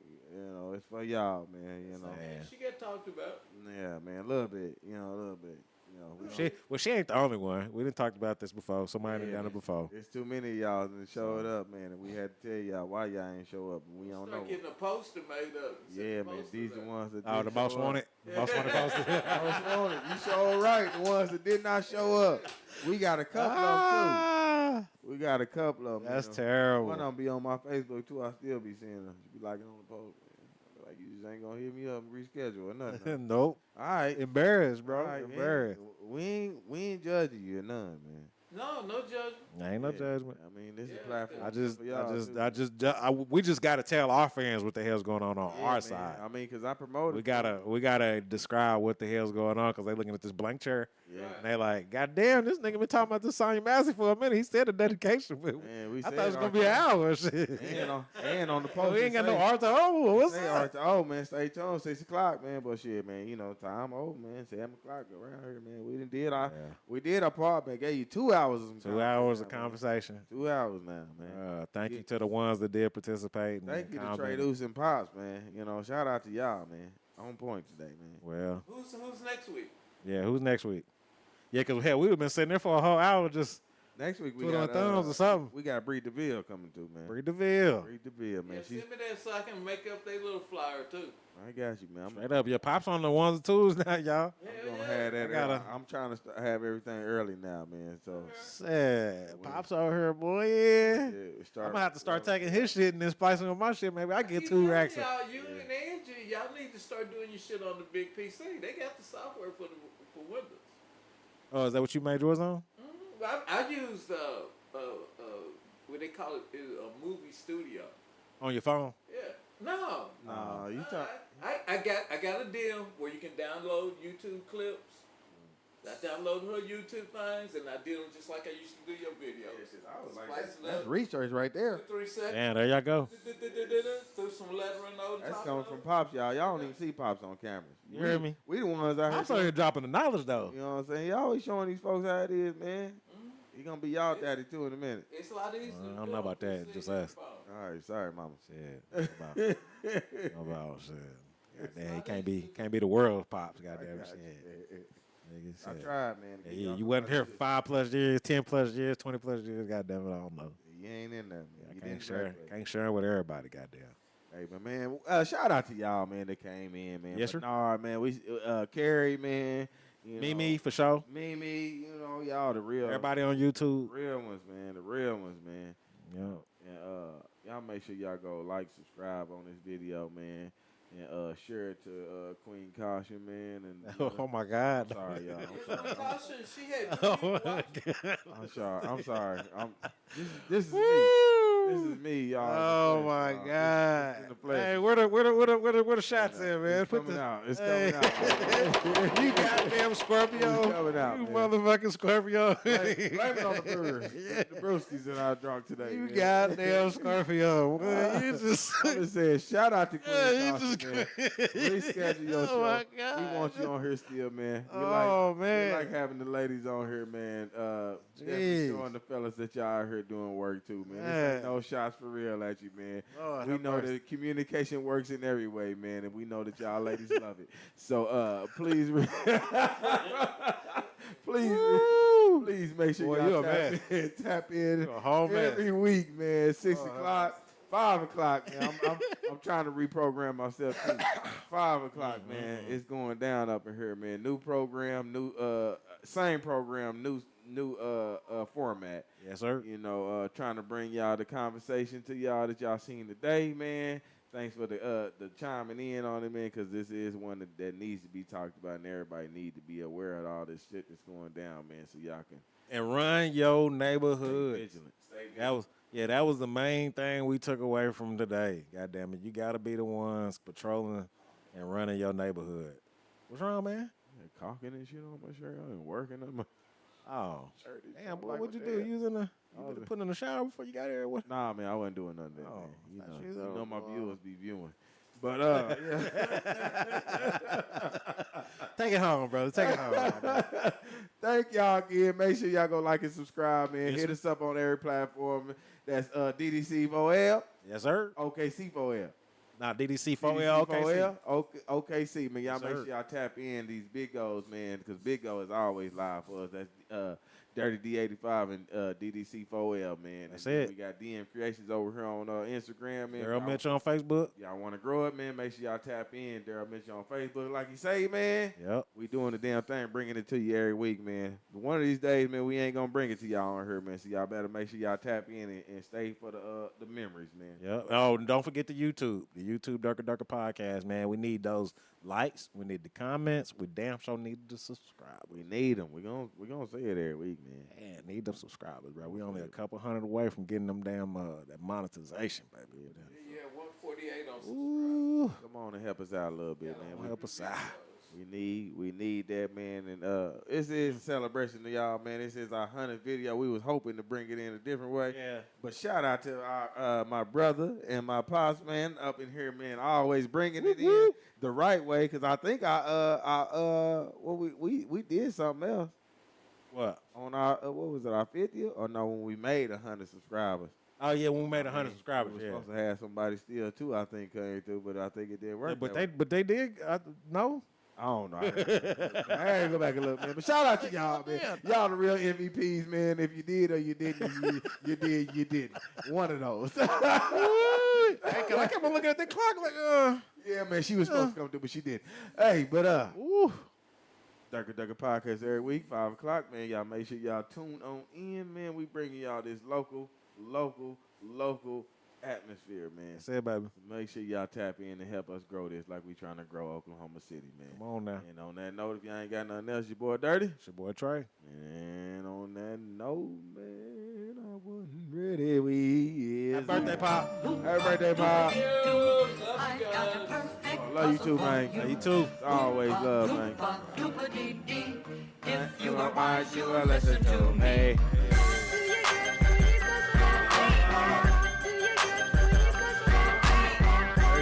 it's for y'all, man. You know, Man. She get talked about. yeah, man, a little bit. You know, a little bit. You know, we She ain't the only one. We done talked about this before. Somebody done done it before. It's too many of y'all that showed up, man, and we had to tell y'all why y'all ain't show up. And we don't know. Start getting a poster made up. Set Yeah, the man, poster these the up. ones that Oh, didn't the most show up. wanted. Most wanted poster. Most wanted. You showed right. The ones that did not show up. We got a couple of them Ah, too. We got a couple of them. that's One terrible. of them be on my Facebook too. I still be seeing them. She be liking on the post. Man. Like you just ain't gonna hit me up and reschedule or nothing. Huh? Nope. All right. Embarrassed, bro. All right, Embarrassed. we ain't judging you or none, man. No, no judgment. Ain't no Yeah. judgment. I mean, this is Yeah, a platform. for y'all, too. we just gotta tell our fans what the hell's going on Yeah, our man. side. I mean, cause I promoted. We gotta describe what the hell's going on because they looking at this blank chair Yeah. and they like, God damn, this nigga been talking about this Sonya Massey for a minute. He said a dedication, but Man, we I said thought it was gonna be an hour. Shit. And on the post. We ain't got no art. Art2O. What's Say up? Art2O, man. Stay tuned. 6 o'clock, man. But shit, man. You know, time over, man. 7 o'clock around here, man. We did our part, man. Gave you 2 hours. Of some 2 hours of now, man. conversation. 2 hours now, man. Thank you to the ones that did participate. And Thank you to Trey commented. Deuce and Pops, man. You know, shout out to y'all, man. On point today, man. Well, Who's next week? yeah. Who's next week? Yeah, because hell, we've been sitting there for a whole hour just Next week we twiddling got thumbs or something. we got Bree DeVille coming through, man. Breed the Ville. Bree DeVille, man. Yeah, She's send me that so I can make up their little flyer too. I got you, man. I'm Straight up, your pops on the ones and twos now, y'all. Hell gonna yeah. have that. I gotta- I'm trying to have everything early now, man. So Sad. Pops over here, boy. Yeah. yeah, I'm gonna have to start taking his shit and then spicing with my shit. Maybe I get keep 2 telling racks. Y'all, you and Angie, y'all need to start doing your shit on the big PC. They got the software for Windows. Oh, is that what you made yours on? I used what they call it is a movie studio. On your phone? Yeah. No. Nah, you talk. I got a deal where you can download YouTube clips. I downloaded her YouTube things and I did them just like I used to do your videos. I was like, Splice it that's up, research right there. 3 seconds. Damn, there y'all go. Threw some lettering over the That's top coming of from it. Pops, y'all. Y'all don't even see Pops on cameras. You hear me? We the ones out here. Pops out here dropping the knowledge, though. You know what I'm saying? He always showing these folks how it is, man. He gonna be y'all daddy too in a minute. It's a lot easier. I to don't do know on about that. PC Just than ask. phone. All right, sorry, mama. Shit. About shit. Goddamn, he can't be the world pops, goddamn got shit. Nigga, I shit. tried, man. to get Yeah, y'all you wasn't here shit. 5+ years, 10+ years, 20+ years, goddamn it, I don't know. You ain't in there, man. I You can't didn't share, graduate. can't share with everybody, goddamn. Hey, but man, shout out to y'all, man, that came in, man. Yes, sir. Bernard, man. We Carrie, man. You Mimi, know, for sure. Mimi, you know, y'all the real, Everybody on YouTube. real ones, man. The real ones, man. Yeah. And y'all make sure y'all go like, subscribe on this video, man. And share it to Queen Caution, man. And you know, Oh my God. I'm sorry, y'all. You know, Caution, she had Oh two my watches. God. I'm sorry. I'm sorry. This is me. Woo! This is me, y'all. Oh my God! Hey, where the shots at, man? It's coming out. It's coming out. You goddamn Scorpio! It's coming out, You man. motherfucking Scorpio! Blame it on the brewers. The brewskis that I drunk today. You man. goddamn Scorpio! Man, you just. I'm just saying, shout out to Queen you Costa, just. man. Reschedule your show. Oh my God! We want you on here still, man. Oh man! We like having the ladies on here, man. Definitely showing the fellas that y'all out here doing work too, man. This ain't no shots for real at you, man. Lord, we know that communication works in every way, man, and we know that y'all ladies love it. So please, please make sure y'all tap in every week, man. 6 o'clock. 5 o'clock, man. I'm trying to reprogram myself too. 5 o'clock, man. It's going down up in here, man. New program, same program, new format. Yes, sir. You know, trying to bring y'all the conversation to y'all that y'all seen today, man. Thanks for the chiming in on it, man, because this is one that needs to be talked about, and everybody need to be aware of all this shit that's going down, man, so y'all can and run your neighborhood. Stay vigilant. That was the main thing we took away from today. God damn it, you gotta be the ones patrolling and running your neighborhood. What's wrong, man? Caulking and shit on my shirt. I ain't working on my shirt. Damn, boy, what'd you do? You was putting in the shower before you got here? What? Nah, man, I wasn't doing none of that, man. You know my viewers be viewing. But Take it home, brother. Take it home. Thank y'all again. Make sure y'all go like and subscribe, man. Hit us up on every platform. That's DDC4L. Yes, sir. OKC4L. Nah, DDC4L, OKC. OKC, man. Y'all make sure y'all tap in these big goals, man, because Big Go is always live for us. That's Dirty D85 and DDC4L, man. That's and it. We got DM Creations over here on Instagram, man. Daryl Mitchell on Facebook. Y'all want to grow it, man. Make sure y'all tap in. Daryl Mitchell on Facebook. Like you say, man. Yep. We doing the damn thing, bringing it to you every week, man. But one of these days, man, we ain't going to bring it to y'all on here, man. So y'all better make sure y'all tap in and stay for the memories, man. Yep. Oh, and don't forget the YouTube. The YouTube Durka Durka podcast, man. We need those likes. We need the comments. We damn sure need to subscribe. We need them. We're gonna say it every week, man. Man, need them subscribers, bro. We only a couple hundred away from getting them damn that monetization, baby. Yeah, 148 on subscribe. Ooh. Come on and help us out a little bit, man. Help us out. We need that, man. And this is a celebration to y'all, man. This is our 100th video. We was hoping to bring it in a different way. Yeah. But shout out to our my brother and my pops, man, up in here, man. Always bringing it in the right way, because I think we did something else. What? On our what was it, our 50th? Or no, when we made 100 subscribers. Oh yeah, when we made 100 subscribers, We were supposed to have somebody still too, I think, came through, but I think it didn't work. But they did. No. I don't know. I ain't go back and look, man. But shout out to y'all, man. Y'all the real MVPs, man. If you did or you didn't, you didn't. One of those. I kept on looking at the clock like, Yeah, man. She was supposed to come through, but she didn't. Hey, but Durka Durka podcast every week, 5 o'clock, man. Y'all make sure y'all tune on in, man. We bringing y'all this local atmosphere, man. Say it, baby. Make sure y'all tap in and help us grow this like we trying to grow Oklahoma City, man. Come on now. And on that note, if y'all ain't got nothing else, your boy Dirty. It's your boy Trey. And on that note, man, I wasn't ready. We is happy birthday, Pop. Happy birthday, Pop. Love you too, man. Love you too. It's always love, man. If you are mine, you are listen to me.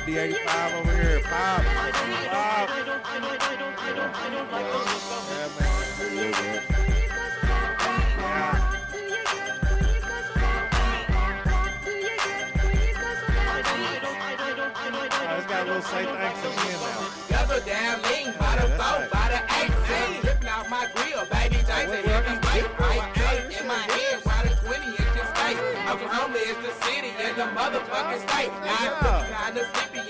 D85 over here, Pop. Yeah, man. Let's got a little say thanks again now. Guzzle down lean by the 4, by the 18. Dripping out my grill, baby Jason, every weight. I in my hand while the 20 inches state. Oklahoma is the city and the motherfucking state. I'm kinda sleepy